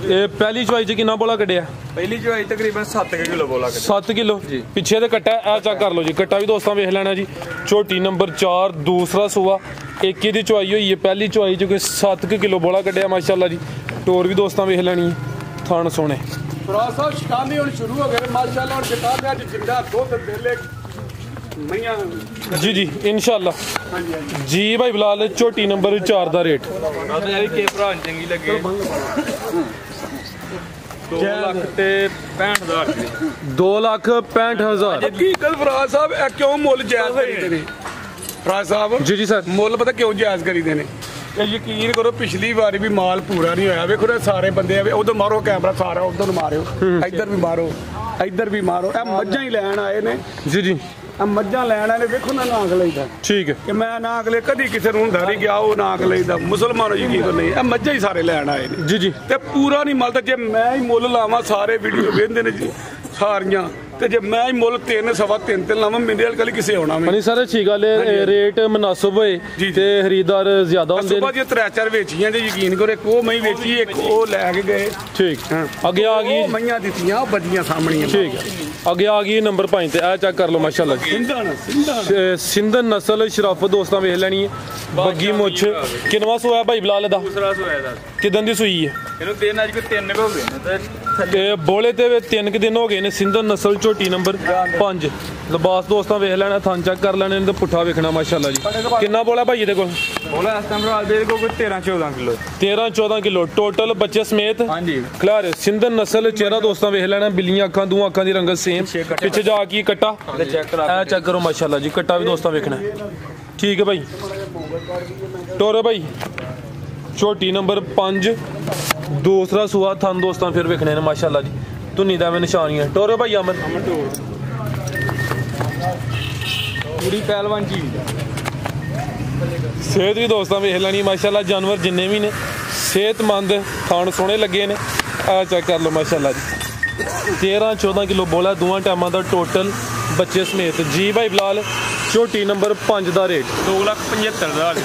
ये पहली चुवाई च किन्ना बोला कढ़िया? ਪਹਿਲੀ ਜੋ ਆਈ ਤਕਰੀਬਨ 7 ਕਿਲੋ ਬੋਲਾ ਕੇ 7 किलो पिछे ते कट्टा ए चेक कर लो जी। कट्टा भी दोस्तों वेख लेना जी। छोटी नंबर 4 दूसरा सुआ एक ही दी चुवाई हुई है। पहली चुवाई च कोई 7 किलो बोला कढ़िया माशाल्लाह जी। टोर भी दोस्तों वेख लेनी है, थान सोने ਭਰਾ ਸਾਹਿਬ ਸ਼ਿਕਾਨੀ ਹੁਣ ਸ਼ੁਰੂ ਹੋ ਗਏ ਨੇ ਮਾਸ਼ਾਅੱਲਾ। ਹੁਣ ਸ਼ਿਕਾਨੀਆਂ 'ਚ ਜਿੰਦਾ ਦੁੱਧ ਦੇਲੇ ਮਈਆਂ जी जी इंशाल्लाह ਹਾਂਜੀ ਹਾਂਜੀ जी भाई बिलाल छोटी नंबर 4 का रेट ਆ ਤਾਂ ਇਹ ਕਿ ਭਰਾ ਨੂੰ ਚੰਗੀ ਲੱਗੇ 2,65,000 ਦੀ 2,65,000 ਹਕੀਕਤ ਭਰਾ ਸਾਹਿਬ ਇਹ ਕਿਉਂ ਮੁੱਲ ਜਾਇਜ਼ ਕਰੀਦੇ ਨੇ ਭਰਾ ਸਾਹਿਬ? जी जी सर ਮੁੱਲ ਪਤਾ ਕਿਉਂ ਜਾਇਜ਼ ਕਰੀਦੇ ਨੇ? ਇਹ ਯਕੀਨ ਕਰੋ ਪਿਛਲੀ ਵਾਰੀ ਵੀ ਮਾਲ ਪੂਰਾ ਨਹੀਂ ਹੋਇਆ। ਵੇਖੋ ਨਾ ਸਾਰੇ ਬੰਦੇ ਆਵੇ ਉਧਰ ਮਾਰੋ ਕੈਮਰਾ, ਸਾਰਾ ਉਧਰ ਨੂੰ ਮਾਰਿਓ, ਇੱਧਰ ਵੀ ਮਾਰੋ, ਇੱਧਰ ਵੀ ਮਾਰੋ। ਇਹ ਮੱਝਾਂ ਹੀ ਲੈਣ ਆਏ ਨੇ। जी ਜੀ ਇਹ ਮੱਝਾਂ ਲੈਣ ਆਏ ਨੇ। ਵੇਖੋ ਨਾ ਨਾਗ ਲਈਦਾ ठीक है ਕਿ ਮੈਂ ਨਾਗ ਲੈ ਕਦੀ ਕਿਸੇ ਨੂੰ ਹੁੰਦਾ ਨਹੀਂ ਗਿਆ ਉਹ ਨਾਗ ਲਈਦਾ। ਮੁਸਲਮਾਨੋ ਯਕੀਨ ਨਹੀਂ, ਇਹ ਮੱਝਾਂ ਹੀ ਸਾਰੇ ਲੈਣ ਆਏ ਨੇ जी जी ਤੇ ਪੂਰਾ ਨਹੀਂ ਮਲ ਤਾਂ ਜੇ ਮੈਂ ਹੀ ਮੁੱਲ ਲਾਵਾਂ ਸਾਰੇ ਵੀਡੀਓ ਵੇਖਦੇ ਨੇ ਜੀ ਸਾਰੀਆਂ ਤੇ ਜੇ ਮੈਂ ਹੀ ਮੁੱਲ 3.5 ਲਾਵਾਂ ਮੇਰੇ ਵਾਲ ਕੱਲ ਕਿਸੇ ਆਉਣਾ ਮੈਂ नहीं सर अच्छी गल है रेट मुनासिब होए जी। ते खरीदार ज्यादा होंगे ਸੁਬਾ ਦੀਆਂ 3-4 ਵੇਚੀਆਂ ਜੇ ਯਕੀਨ ਕਰੋ। ਇੱਕ ਉਹ ਮੈਂ ਵੇਚੀ, ਇੱਕ ਉਹ ਲੈ ਕੇ ਗਏ। ठीक ਹਾਂ। आगे आ ਉਹ गई ਮਈਆਂ ਦਿੱਤੀਆਂ ਉਹ ਬੱਜੀਆਂ ਸਾਹਮਣੀਆਂ। ठीक है आगे आ गई नंबर 5 ते ए चेक कर लो माशाल्लाह जी। ਸਿੰਧਣ सिंधन नस्ल शराफत दोस्तों वेख लेनी है। बग्गी मुछ किनवा सोया भाई बिलाल दा? ਦੂਸਰਾ ਸੋਇਆ ਦਾ किदन दी सुई है? ਇਹਨੂੰ ਤਿੰਨ ਅੱਜ ਕੋਈ 3 ਹੋ ਗਏ ਨੇ ਤੇ ते बोले ते 3 दिन हो गए ने। सिंधन नस्ल झोटी नंबर 5 लिबास दोस्तों वेख लेना, थान चेक कर लेने ते पुट्ठा वेखना माशाल्लाह जी। किन्ना बोला भाई ये कोल? ਬੋਲਾ ਇਸ ਟਾਈਮ ਭਰਾ ਦੇ ਕੋਈ 13-14 ਕਿਲੋ 13-14 किलो टोटल बच्चे समेत। ਹਾਂਜੀ खिलार सिंधन नस्ल चेहरा दोस्तों वेख लेना, बिल्लियां अखां दो अखां दी रंगत सेम। पिछे जाके कट्टा ਤੇ ਚੈੱਕ ਕਰਾ ए चेक करो माशाल्लाह जी। कट्टा भी दोस्तों वेखना है। ठीक है भाई टोरे भाई छोटी नंबर 5 दूसरा सूआ थन दोस्तों फिर वेखने ने माशाल्लाह जी धुनी दा में निशानियां टोरो भाई अमन पूरी पहलवान चीज सेहत भी दोस्तों वेख लैनी माशाल्लाह जानवर जिन्ने भी ने सेहतमंद थान सोहने लगे ने आ चेक कर लो माशाल्लाह जी 13-14 किलो बोला दोवां टाइमां दा टोटल बच्चे समेत जी भाई बिलाल झोटी नंबर 5 दा रेट 2,75,000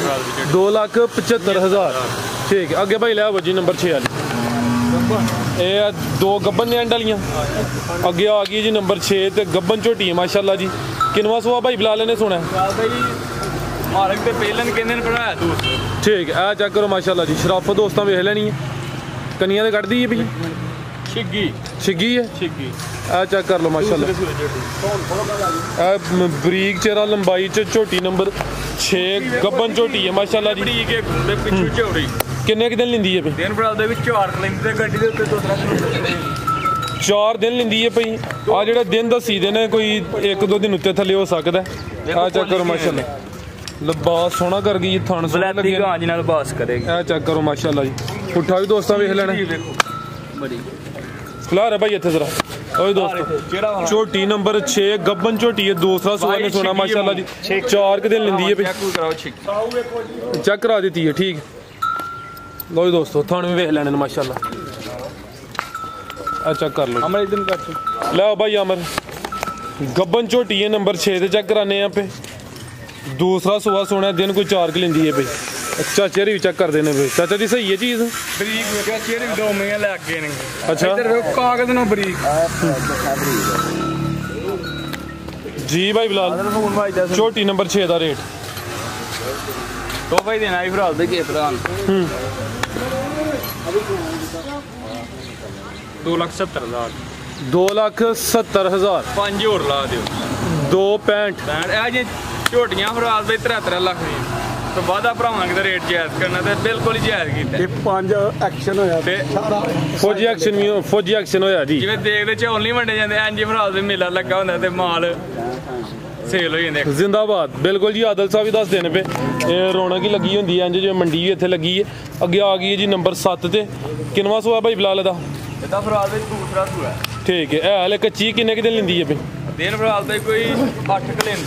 2,75,000 ठीक है अगे भाई लै जी नंबर 6 वाली ये दो गब्बन ने एंड वालियां अगे आ गई जी नंबर 6 ते गब्बन झोटी है माशाल्लाह जी किनवा सुआ भाई बिलाल ने सुना ठीक है चेक करो माशाल्लाह जी शराफत दोस्तों वेख लेनी है कनिया ते कट दी है भैया छिग्गी है चेक कर लो माशाल्लाह बरीक चेहरा लंबाई च झोटी नंबर 6 गब्बन झोटी है माशाल्लाह जी किन्ने दिन लिंदी है भाई 4 दिन लिंदी है भाई आ जेड़ा दिन दसी दे ने कोई 1-2 दिन उत्ते थल्ले हो सकदा है आ चेक करो माशाल्लाह लबास सोना कर गई थान सोना लगे गांज नाल बास करेगी आ चेक करो माशाल्लाह जी पुट्ठा भी दोस्तों वेख लेना खिला रहा भाई इत्थे जरा ओए दोस्तों झोटी नंबर 6 गब्बन झोटी है दूसरा सुआ ने सोना माशाल्लाह जी 4 दिन लिंदी है भाई चेक करा देती है ठीक लो दोस्तों थाने में वेख लेने माशाल्लाह अच्छा कर लो लो भाई अमर गब्बन झोटी है नंबर 6 ते चेक कराने यहाँ पे दूसरा सुबह सोना दिन कोई 4 की लेंदी है भाई अच्छा चेहरे भी चेक कर देने भाई चाचा जी सही है चीज अच्छा जी भाई बिलाल झोटी नंबर 6 का रेट तो भाई देना ही फिलहाल दे के प्रधान 2,70,000 5 और ला दियो 2.65 झोटियां फिलहाल दे 73 लाख दी तो वादा भरावां कि रेट जायज करना ते बिल्कुल ही जायज कीता ਇਹ 5 ਐਕਸ਼ਨ ਹੋਇਆ ਤੇ ਸਾਰਾ फौजी एक्शन होया जी ਜਿਵੇਂ ਦੇਖਦੇ ਝੋਲ ਨਹੀਂ ਵੰਡੇ ਜਾਂਦੇ ਇੰਜ ਫਿਲਹਾਲ ਦੇ ਮੇਲਾ ਲੱਗਾ ਹੁੰਦਾ ਤੇ ਮਾਲ ਸੇਲ ਹੋ ਜਾਂਦੇ जिंदाबाद बिल्कुल जी आदल साहब ही दस देने पे रौनक ही लगी होंदी है इंज जो मंडी भी इत्थे लगी है अगे आ गई है जी नंबर 7 ते किनवा सुआ भाई बिलाल दा ਇਹਦਾ ਫਿਲਹਾਲ ਦੇ ਦੂਸਰਾ ਸੂਆ ठीक है हाले कच्ची किन्ने दिन लिंदी है भाई ਦਿਨ ਫਿਲਹਾਲ ਤੇ ਕੋਈ 8 ਕ ਲੈਂਦੀ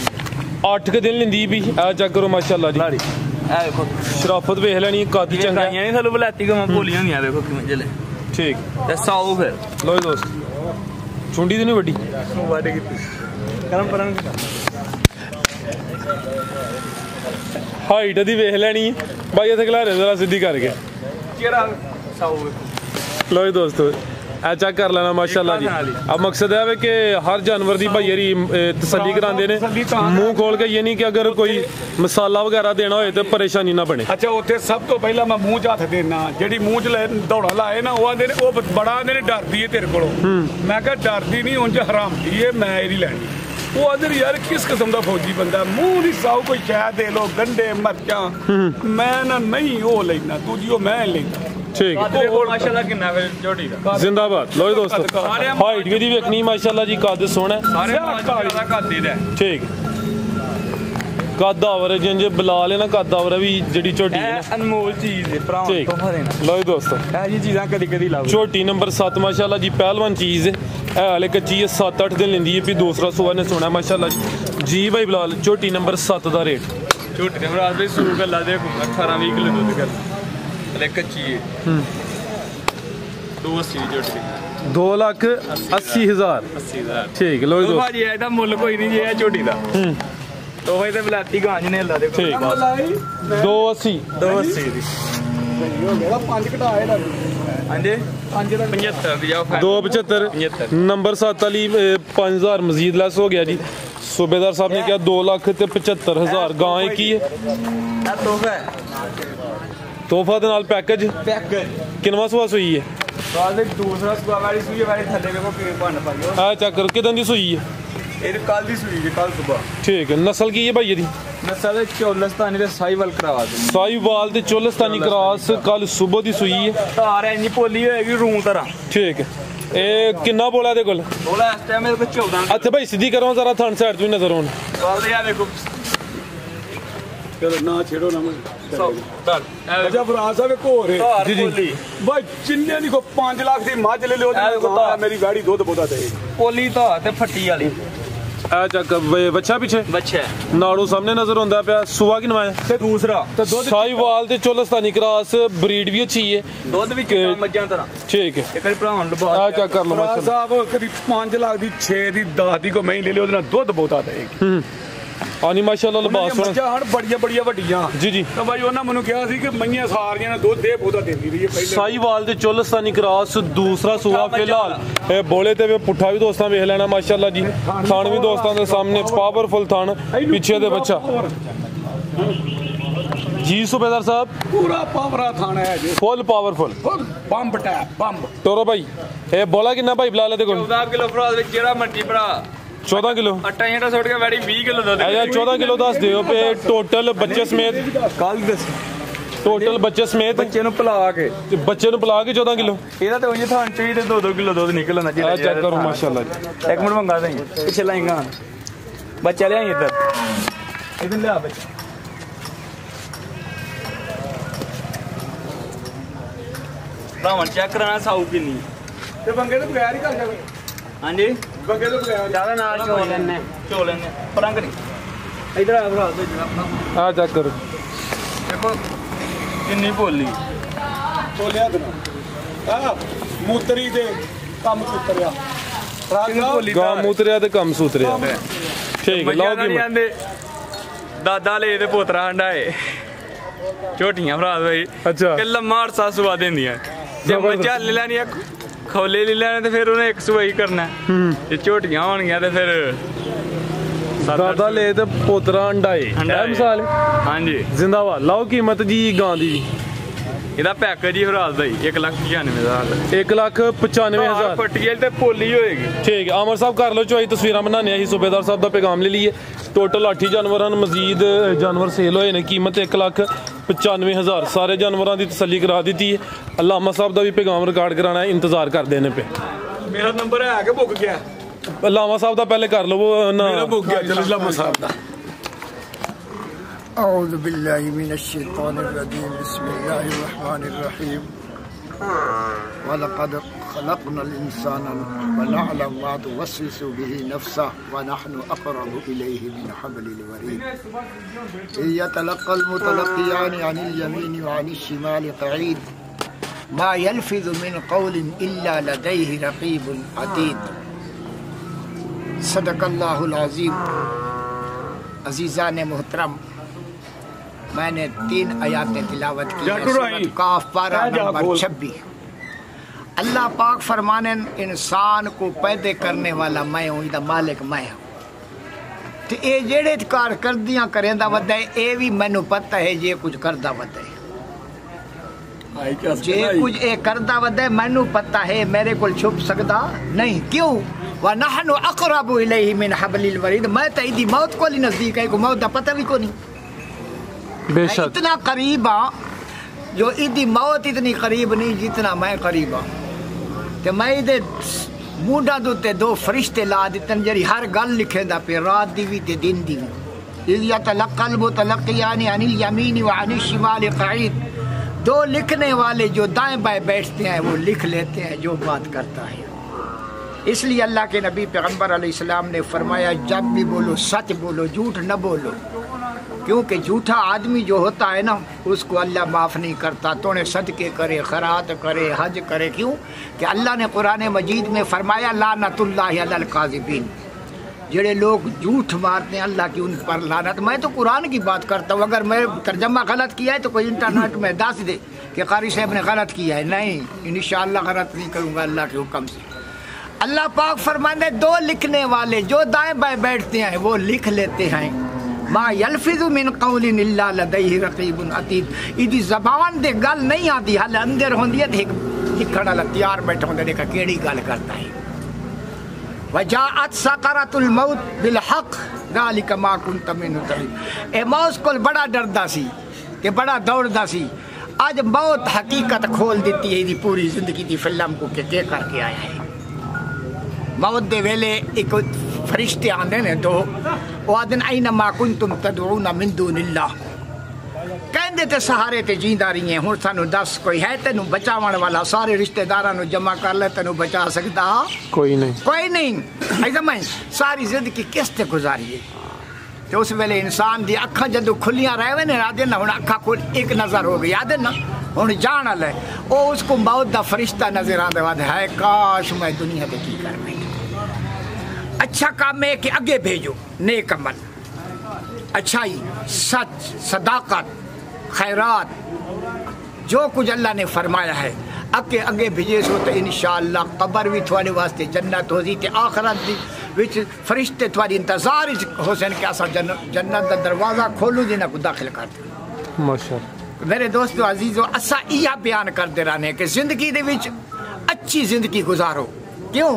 8 दिन लिंदी भी आ चेक करो माशाल्लाह जी ਇਹ ਦੇਖੋ शराफत वेख लेनी कादी चंगा ਚੰਗਾਈਆਂ ਨਹੀਂ ਸਾਨੂੰ ਬਲਾਤੀ ਕਮਾਂ ਭੋਲੀਆਂ ਹੁੰਦੀਆਂ ਵੇਖੋ ਕਿਵੇਂ ਜਲੇ ठीक ਤੇ ਸਾਊ ਫਿਰ लो दोस्त चुंडी तो नहीं वड्डी ਵਾਦੇ ਕੀਤੀ ਕਰਮ ਪਰਾਂ हाइट दी वेख लेनी भाई इत्थे खलारे जरा सीधी करके ਕਿਹੜਾ ਸਾਊ ਵੇਖੋ लो जी दोस्तों ए चेक कर लेना माशाल्लाह जी अब मकसद है कि हर जानवर की भाई तसल्ली करांदे ने मुंह खोल के ये नहीं कि अगर कोई मसाला वगैरह देना होए तो परेशानी ना बने ਅੱਛਾ ਉੱਥੇ ਸਭ ਤੋਂ ਪਹਿਲਾਂ ਮੈਂ ਮੂੰਹ 'ਚ ਹੱਥ ਦੇਣਾ ਜਿਹੜੀ ਮੂੰਹ 'ਚ ਲੈ ਦੌੜਾ ਲਾਏ ਨਾ ਉਹ ਆਂਦੇ ਨੇ ਉਹ ਬੜਾ ਆਂਦੇ ਨੇ ਡਰਦੀ ਏ ਤੇਰੇ ਕੋਲੋਂ ਮੈਂ ਕਿਹਾ ਡਰਦੀ ਨਹੀਂ ਉਂਝ ਹਰਾਮ ਦੀ ਏ ਮੈਂ ਇਹਦੀ ਲੈਣੀ ਉਹ ਆਂਦੇ ਯਾਰ ਕਿਸ ਕਿਸਮ ਦਾ ਫੌਜੀ ਬੰਦਾ ਮੂੰਹ ਨਹੀਂ ਸਾਊ ਕੋਈ ਸ਼ਾਇਦ ਦੇ ਲੋ ਗੰਡੇ ਮਰਚਾਂ ਮੈਂ ਨਾ ਨਹੀਂ ਉਹ ਲੈਣਾ ਦੂਜੀ ਉਹ ਮੈਂ ਲੈਣਾ ठीक ਮਾਸ਼ਾਅੱਲਾ ਕਿੰਨਾ ਫਿਰ ਝੋਟੀ ਦਾ जिंदाबाद लो जी दोस्तों हाइट भी दी वेखनी माशाल्लाह जी कद सोना ਸਾਰੇ ਮਾਸ਼ਾਅੱਲਾ ਦਾ ਕਾਦੀ ਦਾ ठीक कद आवर जिंज बिलाल है ना कद आवर भी जड़ी झोटी है ਇਹ ਅਨਮੋਲ ਚੀਜ਼ ਹੈ ਭਰਾਵਾਂ ठीक ਤੋਹਫਾ ਦੇਣਾ लो जी दोस्तों ਇਹ ਜੀ ਚੀਜ਼ਾਂ ਕਦੀ ਕਦੀ ਲਾਓ झोटी नंबर 7 माशाल्लाह जी पहलवान चीज है हाले कच्ची है 7-8 दिन लेंदी है भी दूसरा सुआ ने सोना माशाल्लाह जी भाई बिलाल झोटी नंबर 7 का रेट ਝੋਟੀ ਦੇ ਭਰਾ ਦੇ ਸੂ ਗੱਲਾਂ ਦੇ 18-20 ਕਿਲੋ ਦੁੱਧ ਕਰ ਲੈ ਕੱਚੀ ਹੈ 280 ਝੋਟੀ 2,80,000 80000 ठीक लो जी ਉਹ ਭਾਜੀ ਇਹਦਾ ਮੁੱਲ ਕੋਈ ਨਹੀਂ ਜੇ ਇਹ ਝੋਟੀ ਦਾ ਉਹ ਤੇ ਬਲਾਤੀ ਗਾਂਜ ਨੇ ਲਾ ਦੇ ठीक 280 280 ਦੀ ਹੋ ਗਿਆ 5 ਘਟਾਏ ਦਾ ਹਾਂਜੀ 75 ਦੀ ਜਾਓ 275 नंबर 7 वाली 5,000 मजीद लेस हो गया जी सूबेदार साहब ने कहा 2,75,000 गां की है ਇਹ ਤੋਹਫਾ ਹੈ तोहफा दे नाल पैकेज ਪੈਕਰ किनवा सुआ सुई है ਬਾਅਦ ਵਿੱਚ ਦੂਸਰਾ ਸੁਆ ਵਾਲੀ ਸੂਈ ਵਾਲੀ ਥੱਲੇ ਵੇਖੋ ਕਿਵੇਂ ਭੰਨ ਪਾਈਓ आ चेक करो कितन दी सुई है ਇਹ ਕੱਲ ਦੀ ਸੂਈ ਜੇ ਕੱਲ ਸਵੇਰ ठीक है नस्ल की है भाई दी ਨਸਲ ਦੇ ਚੌਲਸਤਾਨੀ ਦੇ ਸਾਈਵਲ ਕਰਵਾ ਦੇ साहिवाल ते चोलस्तानी क्रॉस कल सुबह दी सुई है ਧਾਰ ਇੰਨੀ ਭੋਲੀ ਹੋਏਗੀ ਰੂ ਤਰ੍ਹਾਂ ठीक है ए किन्ना बोला दे कोल ਬੋਲਾ ਇਸ ਟਾਈਮ ਮੇਰੇ ਕੋਲ 14 अच्छा भाई सीधी करो जरा थन साइड तो नजर होन ਕੱਲ ਦੇ ਆ ਵੇਖੋ ਚਲੋ ਨਾ ਛੇੜੋ ਨਾ ਅੱਛਾ ਫਰਾਜ਼ ਸਾਹਿਬ ਇੱਕ ਹੋਰ ਹੈ ਜੀ ਬਾਈ ਜਿੰਨੇ ਦੀ ਕੋ 5 ਲੱਖ ਦੀ ਮੱਝ ਲੈ ਲਿਓ ਮੇਰੀ ਗਾੜੀ ਦੁੱਧ ਬੋਦਾ ਦੇ ਪੋਲੀ ਤਾਂ ਤੇ ਫੱਟੀ ਵਾਲੀ ਆ ਚੱਕ ਬੱਚਾ ਪਿੱਛੇ ਬੱਚਾ ਨਾੜੂ ਸਾਹਮਣੇ ਨਜ਼ਰ ਹੁੰਦਾ ਪਿਆ ਸੂਆ ਕੀ ਨਵਾਇਆ ਤੇ ਦੂਸਰਾ ਤੇ ਦੁੱਧ ਸਾਈਵਾਲ ਤੇ ਚੋਲਸਤਾਨੀ ਕ੍ਰਾਸ ਬਰੀਡ ਵੀ ਅੱਛੀ ਹੈ ਦੁੱਧ ਵੀ ਮੱਝਾਂ ਤਰ੍ਹਾਂ ਠੀਕ ਹੈ ਇੱਕ ਵਾਰੀ ਭਰਾਉਣ ਲਵਾ ਆ ਚੱਕ ਕਰ ਲਓ ਫਰਾਜ਼ ਸਾਹਿਬ ਕਦੀ 5 ਲੱਖ ਦੀ 6 ਦੀ 10 ਦੀ ਕੋ ਮੈਂ ਲੈ ਲਿਓ ਉਹਦੇ ਨਾਲ ਦੁੱਧ ਬੋਦਾ ਦੇਗੀ ਆਨੀ ਮਾਸ਼ਾਅੱਲਾ ਲਿਬਾਸ ਮੱਝਾਂ ਹਨ ਬੜੀਆਂ ਵੱਡੀਆਂ ਜੀ ਤਾਂ ਬਾਈ ਉਹਨਾਂ ਮੈਨੂੰ ਕਿਹਾ ਸੀ ਕਿ ਮਈਆਂ ਸਾਰੀਆਂ ਨੇ ਦੁੱਧ ਦੇ ਬੋਦਾ ਦਿੰਦੀ ਰਹੀ ਹੈ ਪਹਿਲੇ ਸਾਈਵਾਲ ਤੇ ਚੋਲਸਤਾਨੀ ਕ੍ਰਾਸ ਦੂਸਰਾ ਸੂਆ ਫਿਲਹਾਲ ਇਹ ਬੋਲੇ ਤੇ ਪੁੱਠਾ ਵੀ ਦੋਸਤਾਂ ਵੇਖ ਲੈਣਾ ਮਾਸ਼ਾਅੱਲਾ ਜੀ ਥਾਣ ਵੀ ਦੋਸਤਾਂ ਦੇ ਸਾਹਮਣੇ ਪਾਵਰਫੁਲ ਥਾਣ ਪਿੱਛੇ ਦੇ ਬੱਚਾ ਜੀ ਸੂਬੇਦਾਰ ਸਾਹਿਬ ਪੂਰਾ ਪਾਵਰਾ ਥਾਣਾ ਹੈ ਜੀ ਫੁੱਲ ਪਾਵਰਫੁਲ ਬੰਬ ਟੈਪ ਬੰਬ ਤੋਰੋ ਭਾਈ ਇਹ ਬੋਲਾ ਕਿੰਨਾ ਭਾਈ ਬਲਾਲੇ ਦੇ ਕੋਲ 14 ਕਿਲੋ ਫਰਾਜ਼ ਵਿੱਚ ਜਿਹੜਾ ਮਰਜੀ ਭਰਾ 14 ਕਿਲੋ ਆਟਾ ਜਿਹੜਾ ਸੁੱਟ ਕੇ ਵੈੜੀ 20 ਕਿਲੋ ਦੁੱਧ ਯਾਰ 14 ਕਿਲੋ ਦੱਸ ਦਿਓ ਪੇ ਟੋਟਲ ਬੱਚੇ ਸਮੇਤ ਕੱਲ ਦੱਸ ਟੋਟਲ ਬੱਚੇ ਸਮੇਤ ਬੱਚੇ ਨੂੰ ਪਿਲਾ ਕੇ ਬੱਚੇ ਨੂੰ ਪਿਲਾ ਕੇ 14 ਕਿਲੋ ਇਹਦਾ ਤੇ ਉਂਝ ਥਾਂ ਚੋਂ ਹੀ ਤੇ 2-2 ਕਿਲੋ ਦੁੱਧ ਨਿਕਲਣਾ ਆ ਚੈੱਕ ਕਰੋ ਮਾਸ਼ਾਅੱਲਾ ਜੀ ਇੱਕ ਮਿੰਟ ਮੰਗਾ ਦੇ ਪਿੱਛੇ ਲਾਏਗਾ ਬੱਚਾ ਲਿਆਈ ਇੱਧਰ ਇਧਰ ਲਿਆ ਬੱਚਾ ਭਰਾਵਾਂ ਚੈੱਕ ਕਰਾਣਾ ਸਾਊ ਕਿੰਨੀ ਤੇ ਬੰਗੇ ਤੋਂ ਬਗੈਰ ਹੀ ਕਰ ਜਾਵੇ ਹਾਂਜੀ ਬੰਗੇ ਤੋਂ ਬਗੈਰ ਜਿਆਦਾ ਨਾਲ ਚੋ ਲੈਣੇ ਪਰੰਗ ਨਹੀਂ ਇਧਰ ਆ ਭਰਾ ਦੇ ਆ ਚੈੱਕ ਕਰੋ ਦੇਖੋ ਕਿੰਨੀ ਭੋਲੀ ਤੋਲਿਆ ਦੇਣਾ ਮੂਤਰੀ ਦੇ ਕੰਮ ਸੁਤਰਿਆ ਗਾ ਮੂਤਰਿਆ ਤੇ ਕੰਮ ਸੂਤਰਿਆ ਠੀਕ ਲਓ ਕੀ ਦਾਦਾ ਲੈ ਤੇ ਪੋਤਰਾ ਹੰਡਾਏ ਝੋਟੀਆਂ ਭਰਾ ਭਾਈ ਅੱਛਾ ਕਿ ਲੰਮਾ ਅਰਸਾ ਸੁਆ ਦਿੰਦੀਆਂ ਜੇ ਮੱਝਾਂ ਲੈ ਲੈਣੀ ਖੋਲੇ ਲੈ ਲੈਣੇ ਤੇ ਫਿਰ ਉਹਨੇ ਇੱਕ ਸੁਆਈ ਕਰਨਾ ਜੇ ਝੋਟੀਆਂ ਹੋਣਗੀਆਂ ਤੇ ਫਿਰ ਦਾਦਾ ਲੈ ਤੇ ਪੋਤਰਾ ਅੰਡਾਏ ਹੈ ਮਿਸਾਲ ਹਾਂਜੀ ਜ਼ਿੰਦਾਬਾਦ ਲਾਓ ਕੀਮਤ ਜੀ ਗਾਂ ਦੀ ਇਹਦਾ ਪੈਕੇਜ ਹੀ ਫਰਾਜ਼ ਦਾ ਹੀ 1,95,000 1,95,000 ਪੱਟੀਏ ਤੇ ਪੋਲੀ ਹੋਏਗੀ ਠੀਕ ਹੈ ਅਮਰ ਸਾਹਿਬ ਕਰ ਲਓ ਚੋਈ ਤਸਵੀਰਾਂ ਬਣਾਉਂਦੇ ਅਸੀਂ ਸੂਬੇਦਾਰ ਸਾਹਿਬ ਦਾ ਪੈਗਾਮ ਲੈ ਲਈਏ ਟੋਟਲ 8 ਜਾਨਵਰਾਂ ਨੂੰ ਮਜ਼ੀਦ ਜਾਨਵਰ ਸੇਲ ਹੋਏ ਨੇ ਕੀਮਤ 1,95,000 ਸਾਰੇ ਜਾਨਵਰਾਂ ਦੀ ਤਸੱਲੀ ਕਰਾ ਦਿੱਤੀ ਹੈ ਅਲਾਮਾ ਸਾਹਿਬ ਦਾ ਵੀ ਪੈਗਾਮ ਰਿਕਾਰਡ ਕਰਾਣਾ ਹੈ ਇੰਤਜ਼ਾਰ ਕਰਦੇ ਨੇ ਪਏ ਮੇਰਾ ਨੰਬਰ ਹੈ ਕਿ ਮੁੱਕ ਗਿਆ ਅਲਾਮਾ ਸਾਹਿਬ ਦਾ ਪਹਿਲੇ ਕਰ ਲਵੋ ਨਾ ਮੇਰਾ ਮੁੱਕ ਗਿਆ ਚਲੋ ਅਲਾਮਾ ਸਾਹਿਬ ਦਾ أعوذ بالله من الشيطان الرجيم بسم الله الرحمن الرحيم ولقد خلقنا الإنسان ونعلم ما توسوس به نفسه ونحن أقرب إليه من حبل الوريد إذ يتلقى المتلقيان عن اليمين وعن الشمال قعيد ما يلفظ من قول إلا لديه رقيب عتيد صدق الله العظيم عزیزان محترم میں نے 3 آیاتیں تلاوت کی ہیں سورۃ کاف پارہ نمبر 26 اللہ پاک فرمانے انسان کو پیدا کرنے والا میں ہوں دا مالک میں ہوں تے اے جڑے کارکردیاں کریندا ودا ہے اے بھی مینوں پتہ ہے جے کچھ کردا ودا ہے جے کچھ اے کردا ودا ہے مینوں پتہ ہے میرے کول چھپ سکدا نہیں کیوں وَنَحْنُ أَقْرَبُ إِلَيْهِ مِنْ حَبْلِ الْوَرِيدِ میں تو ایدی موت کو لی نزدیک ہے کو موت دا پتہ بھی کو نہیں بے شک اتنا قریب ہاں جو ایدی موت اتنی قریب نہیں جتنا میں قریب ہاں تے میں ایدے مونڈا دوتے 2 فرشتے لا دیتن جری ہر گل لکھے دا پہ رات دی بھی تے دن دی بھی اِذْ يَتَلَقَّى الْمُتَلَقِّيَانِ عَنِ الْيَمِينِ وَعَنِ الشِّمَالِ قَعِيدٌ 2 لکھنے والے جو دائیں بائیں بیٹھتے ہیں وہ لکھ لیتے ہیں جو بات کرتا ہے اس لیے اللہ کے نبی پیغمبر علیہ السلام نے فرمایا جب بھی بولو سچ بولو جھوٹ نہ بولو کیونکہ جھوٹا آدمی جو ہوتا ہے نا اس کو اللہ معاف نہیں کرتا تو نے صدقے کرے خیرات کرے حج کرے کیوں کہ اللہ نے قرآن مجید میں فرمایا لعنت اللہ علی الکاذبین جڑے لوگ جھوٹ مارتے ہیں اللہ کی ان پر لعنت میں تو قرآن کی بات کرتا ہوں اگر میں ترجمہ غلط کیا ہے تو کوئی انٹرنیٹ میں دس دے کہ قاری صاحب نے غلط کیا ہے نہیں انشاءاللہ غلط نہیں کروں گا اللہ کے حکم سے اللہ پاک فرمانے 2 لکھنے والے جو دائیں بائیں بیٹھتے ہیں وہ لکھ لیتے ہیں ما یلفظ من قول الا لدیہ رقیب عتید ایدی زبان دے گل نہیں آتی حال اندر ہوندی ہے لکھن والا تیار بیٹھا ہوندا دیکھا کیڑی گل کرتا ہے وجاءت سکرۃ الموت بالحق ذلک ما کنت منہ تحید اے موت کو بڑا ڈردا سی کہ بڑا دوڑدا سی اج موت حقیقت کھول دیتی ہے دی پوری زندگی دی فلم کو کہ کر کے آیا ہے موت دے ویلے ایک فرشتے آندے نے 2 وہ آدن اینما کنتم تدعون من دون اللہ کہندے تے سہارے تے جیندا رہی ہیں. ہن سانو دس کوئی ہے تینوں بچاون والا؟ سارے رشتہ داراں نو جمع کر لے, تینوں بچا سکدا کوئی نہیں. کوئی نہیں. ایسا میں ساری زندگی کس تے گزاری ہے. تو اس ویلے انسان دی اکھاں جدوں کھلیاں رہے نے یاد نا, ہن اکھاں کھول ایک نظر ہو گئی یاد نا, ہن جان والے او اس کو موت دا فرشتہ نظر آندے ود ہے کاش میں دنیا تے کی کر بیٹھا. اچھا کام ہے کہ اگے بھیجو, نیک عمل, اچھائی, سچ, صداقت, خیرات, جو کچھ اللہ نے فرمایا ہے اگے بھیجے سو تو انشاءاللہ قبر بھی تھوڑے واسطے جنت ہو سی تے آخرت دی وچ فرشتے تھوڑی انتظار ہو سن کہ اسا جنت دا دروازہ کھولو جنہاں کو داخل کر دیں. ماشاءاللہ میرے دوستو عزیزو, اسا یہ بیان کرتے رہنے کہ زندگی دے وچ اچھی زندگی گزارو. کیوں؟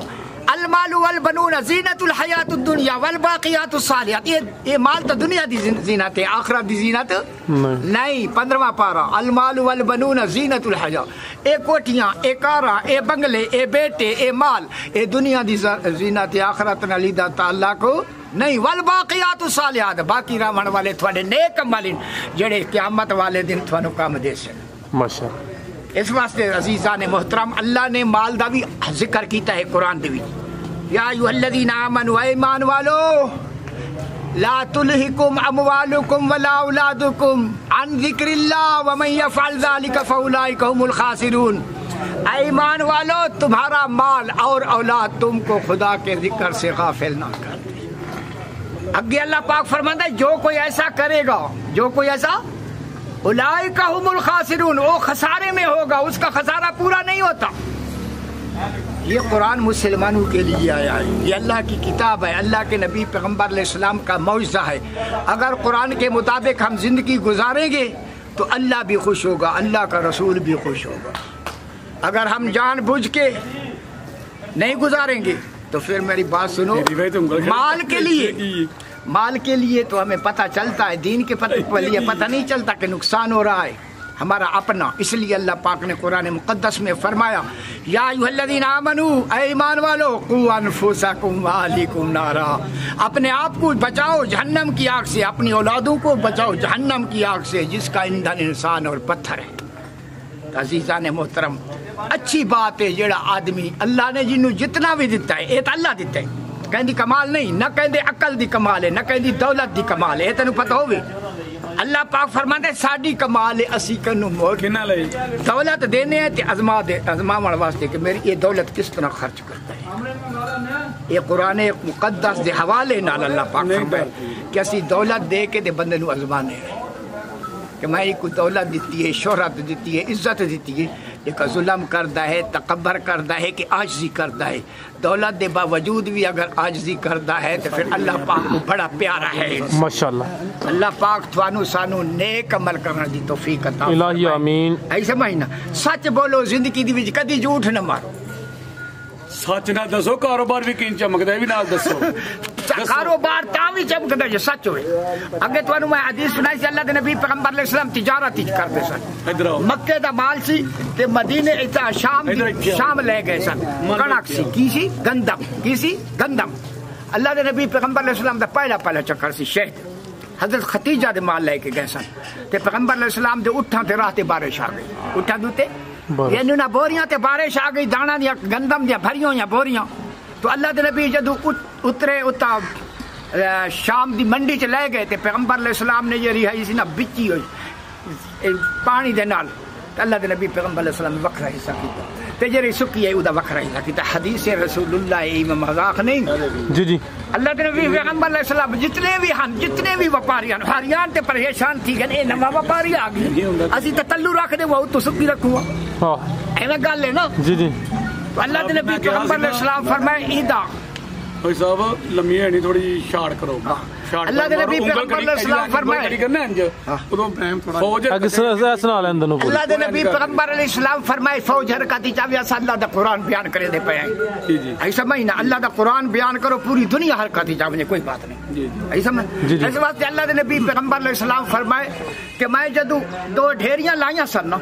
المال والبنون زینت الحیات الدنیا والباقیات الصالحات. یہ مال تو دنیا دی زینت ہے, آخرت دی زینت نہیں. 15واں پارہ المال والبنون زینت الحیات. اے کوٹیاں, اے کاراں, اے بنگلے, اے بیٹے, اے مال, اے دنیا دی زینت ہے, آخرت نال دا تعلق نہیں. والباقیات الصالحات, باقی رہن والے تھوڑے نیک عمل جڑے قیامت والے دن تھانوں کام دے سن. ماشاءاللہ. اس واسطے عزیزان محترم اللہ نے مال دا بھی ذکر کیتا ہے قرآن دے وچ. یا ایھا الذین آمنوا, ایمان والو, لا تلہکم اموالکم ولا اولادکم عن ذکر اللہ ومن یفعل ذلک فاولئک هم الخاسرون. ایمان والو, تمہارا مال اور اولاد تم کو خدا کے ذکر سے غافل نہ کر دے. آگے اللہ پاک فرماتا ہے جو کوئی ایسا کرے گا, جو کوئی ایسا, اولئک هم الخاسرون, وہ خسارے میں ہوگا, اس کا خسارہ پورا نہیں ہوتا. یہ قرآن مسلمانوں کے لیے آیا ہے, یہ اللہ کی کتاب ہے, اللہ کے نبی پیغمبر علیہ السلام کا معجزہ ہے. اگر قرآن کے مطابق ہم زندگی گزاریں گے تو اللہ بھی خوش ہوگا, اللہ کا رسول بھی خوش ہوگا. اگر ہم جان بوجھ کے نہیں گزاریں گے تو پھر میری بات سنو, مال کے لیے تو ہمیں پتہ چلتا ہے, دین کے لیے پتہ نہیں چلتا کہ نقصان ہو رہا ہے ہمارا اپنا. اس لیے اللہ پاک نے قرآن مقدس میں فرمایا یا ایھا الذین آمنوا, اے ایمان والو, قوا انفسکم واہلیکم نارا, اپنے آپ کو بچاؤ جہنم کی آگ سے, اپنی اولادوں کو بچاؤ جہنم کی آگ سے جس کا ایندھن انسان اور پتھر ہے. عزیزان محترم, اچھی بات ہے جڑا آدمی اللہ نے جنوں جتنا بھی دیتا ہے, یہ تو اللہ دیتا ہے, کہندی کمال نہیں, نہ کہندے عقل دی کمال ہے, نہ کہندی دولت دی کمال ہے, یہ تینوں پتہ ہوگی. اللہ پاک فرماتے ہیں ساڈی کمال ہے اسی کنوں موڑ دولت دینے ہیں تے ازماون واسطے کہ میری یہ دولت کس طرح خرچ کرتا ہے. یہ قرآن مقدس دے حوالے نال اللہ پاک فرمائے کہ اسی دولت دے کے دے بندے نو ازمانے ہیں کہ میں کو دولت دیتی ہے, شہرت دیتی ہے, عزت دیتی ہے, لیکن ظلم کرتا ہے, تکبر کرتا ہے کہ عاجزی کرتا ہے. دولت دے باوجود بھی اگر عاجزی کرتا ہے تو پھر اللہ پاک کو بڑا پیارا ہے. ماشاءاللہ. اللہ پاک تھانو سانو نیک عمل کرنے دی توفیق عطا فرمائے. الہی آمین. ایسا مہینہ سچ بولو, زندگی دی وچ کدی جھوٹ نہ مارو. سچ نہ دسو, کاروبار بھی کین چمکدا ہے بھی نال دسو. کاروبار تاں بھی چمکدا جو سچ ہوئے. اگے تانوں میں حدیث سنائی سی, اللہ دے نبی پیغمبر علیہ السلام تجارت کرتے سن. مکے دا مال سی تے مدینے اتا شام لے گئے سن. کنک سی, کی سی گندم, کی سی گندم. اللہ دے نبی پیغمبر علیہ السلام دا پہلا چکر سی شہد. حضرت ختیجہ دے مال لے کے گئے سن تے پیغمبر علیہ السلام دے اٹھاں تے راہ تے بارش آ گئی. اٹھاں دوتے یعنی نہ بوریاں تے بارش آ گئی, دانا دیا گندم دیا بھریوں یا بوریاں. تو اللہ دے نبی جدو اترے اتا شام دی منڈی چ لے گئے تے پیغمبر علیہ السلام نے یہ رہائی سی نا بچی ہوئی پانی دے نال. اللہ دے نبی پیغمبر علیہ السلام وکھرا حصہ کیتا تے جڑی سکی ہے اودا وکھرا حصہ کیتا. حدیث رسول اللہ مذاق نہیں. جی جی. اللہ دے نبی پیغمبر علیہ السلام جتنے بھی ہن, جتنے بھی وپاری ہن, ہریان تے پریشان تھی گئے, اے نواں وپاری آ گئی, اسی تے تلو رکھ دے وہ تو سکی رکھوں. ہاں ایویں گل ہے نا. جی جی. تو اللہ دے نبی پیغمبر علیہ السلام فرمائے ایدا بھائی صاحب لمبی ہے نہیں, تھوڑی شاٹ کرو. اللہ دے نبی پیغمبر علیہ السلام فرمائے اللہ دے نبی پیغمبر علیہ السلام فرمائے فوج حرکتی چاہیے اللہ دا قرآن بیان کرے دے پہ آئی سمجھ نا. اللہ دا قرآن بیان کرو, پوری دنیا حرکتی چاہیے, کوئی بات نہیں. ایسا اس واسطے اللہ دے نبی پیغمبر علیہ السلام فرمائے کہ میں جدو 2 ڈھیریاں لائیاں سن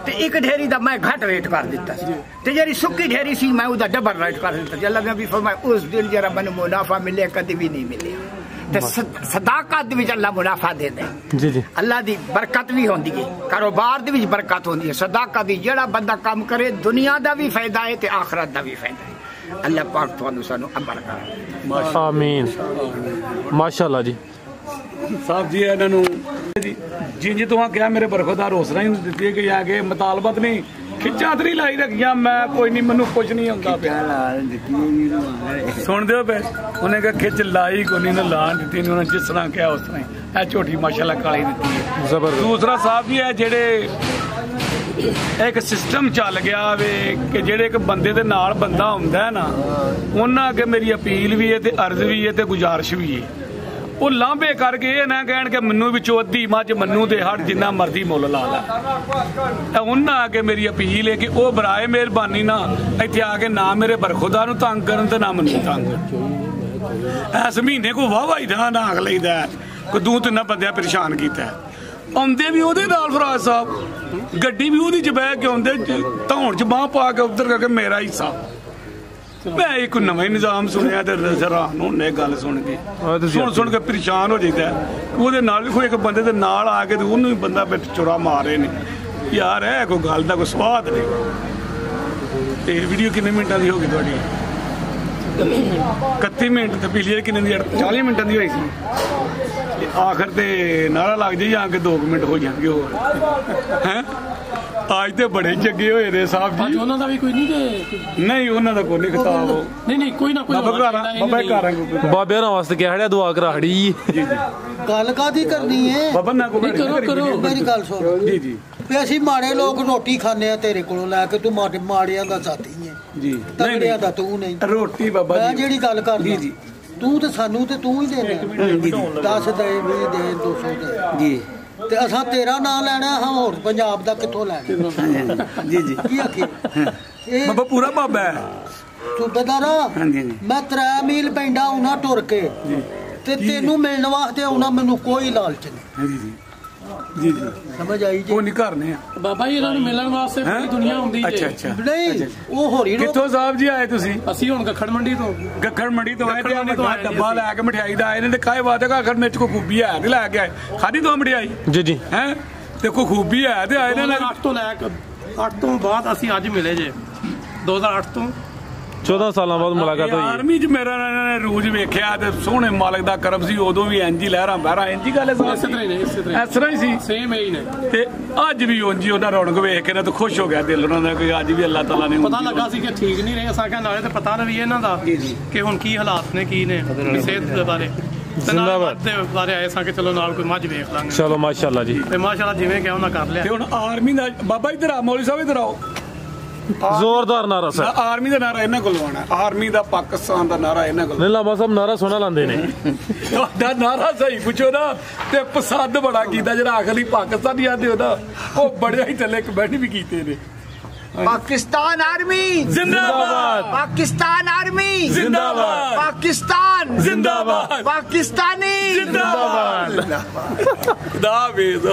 تے ایک ڈھیری دا میں گھٹ ریٹ کر دیتا سی تے جڑی سکی ڈھیری سی میں او دا ڈبل ریٹ کر دیتا سی. اللہ نے بھی فرمایا اس دن جڑا من منافع ملے کدی بھی نہیں ملے. تے صداقت وچ اللہ منافع دے دے جی جی اللہ دی برکت بھی ہوندی ہے کاروبار دی وچ برکت ہوندی ہے صداقت دی جڑا بندہ کام کرے دنیا دا بھی فائدہ ہے تے آخرت دا بھی فائدہ ہے اللہ پاک تھانوں سانوں عمل کرے آمین ماشاءاللہ جی صاحب جی انہاں نوں جی تہاں کیا میرے برخودار حوصلہ ہی دتی ہے کہ آگے مطالبت نہیں کھچاں تے نہیں لائی رکھیاں میں کوئی نہیں مینوں کچھ نہیں ہوندا پیا سن دیو پے انہیں کہ کھچ لائی کوئی نہیں نہ لان دتی نہیں انہاں جس طرح کیا اس طرح اے جھوٹی ماشاءاللہ کالی دتی ہے زبردست دوسرا صاحب جی ہے جڑے ایک سسٹم چل گیا وے کہ جڑے ایک بندے دے نال بندہ ہوندا ہے نا انہاں اگے میری اپیل بھی ہے تے عرض بھی ہے تے گزارش بھی ہے وہ لانبے کر کے یہ نہ کہن کہ منوں وچوں ادھی مجھ منوں دے ہٹ جنہ مرضی مول لا لا انہاں آگے میری اپیل ہے کہ وہ برائے مہربانی نہ ایتھے آ کے نہ میرے برخدا نوں تنگ کرن تے نہ منوں تنگ اس مہینے کو واہ واہ دا نہ اگ لئیدا کوئی دو تین بندیاں پریشان کیتا ہے آندے بھی اودے نال فراز صاحب گڈی بھی اودی چ بہ کے آندے دھون چ باہ پا کے ادھر کر کے میرا حصہ میں ایک نواں نظام سنیا تے حیران ہونے گل سن کے سن کے پریشان ہو جاتا ہے وہ نال بھی کوئی ایک بندے دے نال آ کے تے اونوں بندہ چورا مارے نے یار ہے کوئی گل دا کوئی سواد نہیں تے ویڈیو کنے منٹاں دی ہو گئی تہاڈی 31 منٹ تے پچھلی کنے دی 40 منٹاں دی ہوئی سی آخر تے نعرہ لگ جائے یا کہ 2 منٹ ہو جان گے ہور ہیں آج تے بڑے جگے ہوئے نے صاحب جی انہاں دا بھی کوئی نہیں انہاں دا کوئی خطاب نہیں کوئی نہ کوئی بابا کراں بابے ہاں واسطے کہہ رہا دعا کرا ہڑی جی گل کادی کرنی ہے بابا نہ کو کرو میری گل سن جی جی اسی ماڑے لوگ روٹی کھانے تیرے کولوں لے کے تو ماڑیاں دا ساتھی ہے جی تگڑیاں دا تو نہیں روٹی بابا میں جیڑی گل کردا جی تو تے سانو تے تو ہی دینا 10 دے 20 دے 200 دے جی تے اساں تیرا نام لینا ہاں اور پنجاب دا کتھوں لینا جی جی کی آکھی بابا پورا بابا ہے صوبیدارا میں 3 میل پینڈا انہاں ٹر کے تے تینوں ملن واسطے انہاں مینوں کوئی لالچ نہیں جی جی سمجھ آئی جی وہ نہیں کرنے بابا جی انہاں نوں ملن واسطے پوری دنیا ہوندی جی اچھا نہیں وہ ہوری لوگ کتھوں صاحب جی آئے تسی اسی ہن گکھڑ منڈی تو آئے تے ڈبا لے کے مٹھائی دا آئے نے تے کائے بات ہے کہ آخر میں کو خوبی ہے تے لے کے آئے کھادی تو مٹھائی جی جی ہیں تے کو خوبی ہے تے آئے نے 8 تو لے کے 8 تو بعد اسی اج ملے جے 2008 تو 14 سال بعد ملاقات ہوئی آرمی چ میرا روز ویکھیا تے سونے مالک دا کرم سی ادوں بھی انجی لہراں بہراں انجی گل اس طرح ہی سی سیم ہی نے تے اج بھی انجی انہاں رونق ویکھ کے نا تے خوش ہو گیا دل انہاں دا کہ اج بھی اللہ تعالی نے پتہ لگا سی کہ ٹھیک نہیں رہے اساں کہ نالے تے پتہ لوی انہاں دا کہ ہن کی حالات نے کی نے صحت دے بارے زندہ باد دے بارے آئے ساں کہ چلو نال کوئی مجھ ویکھ لانگے چلو ماشاءاللہ جی تے ماشاءاللہ جویں کہ انہاں کر لیا تے ہن آرمی دا بابا ادھر آ مولوی صاحب ادھر آؤ زوردار نعرہ سر آرمی دا نعرہ انہاں کول لوانا آرمی دا پاکستان دا نعرہ انہاں کول نہیں لاما صاحب نعرہ سونا لاندے نے تہاڈا نعرہ صحیح پوچھو نا تے پسند بڑا کیتا جڑا اگلی پاکستانی آندے ہو نا او بڑے ہی تھلے کمنٹ بھی کیتے نے پاکستان آرمی زندہ باد پاکستان آرمی زندہ باد پاکستان زندہ باد پاکستانی زندہ باد خدا حافظ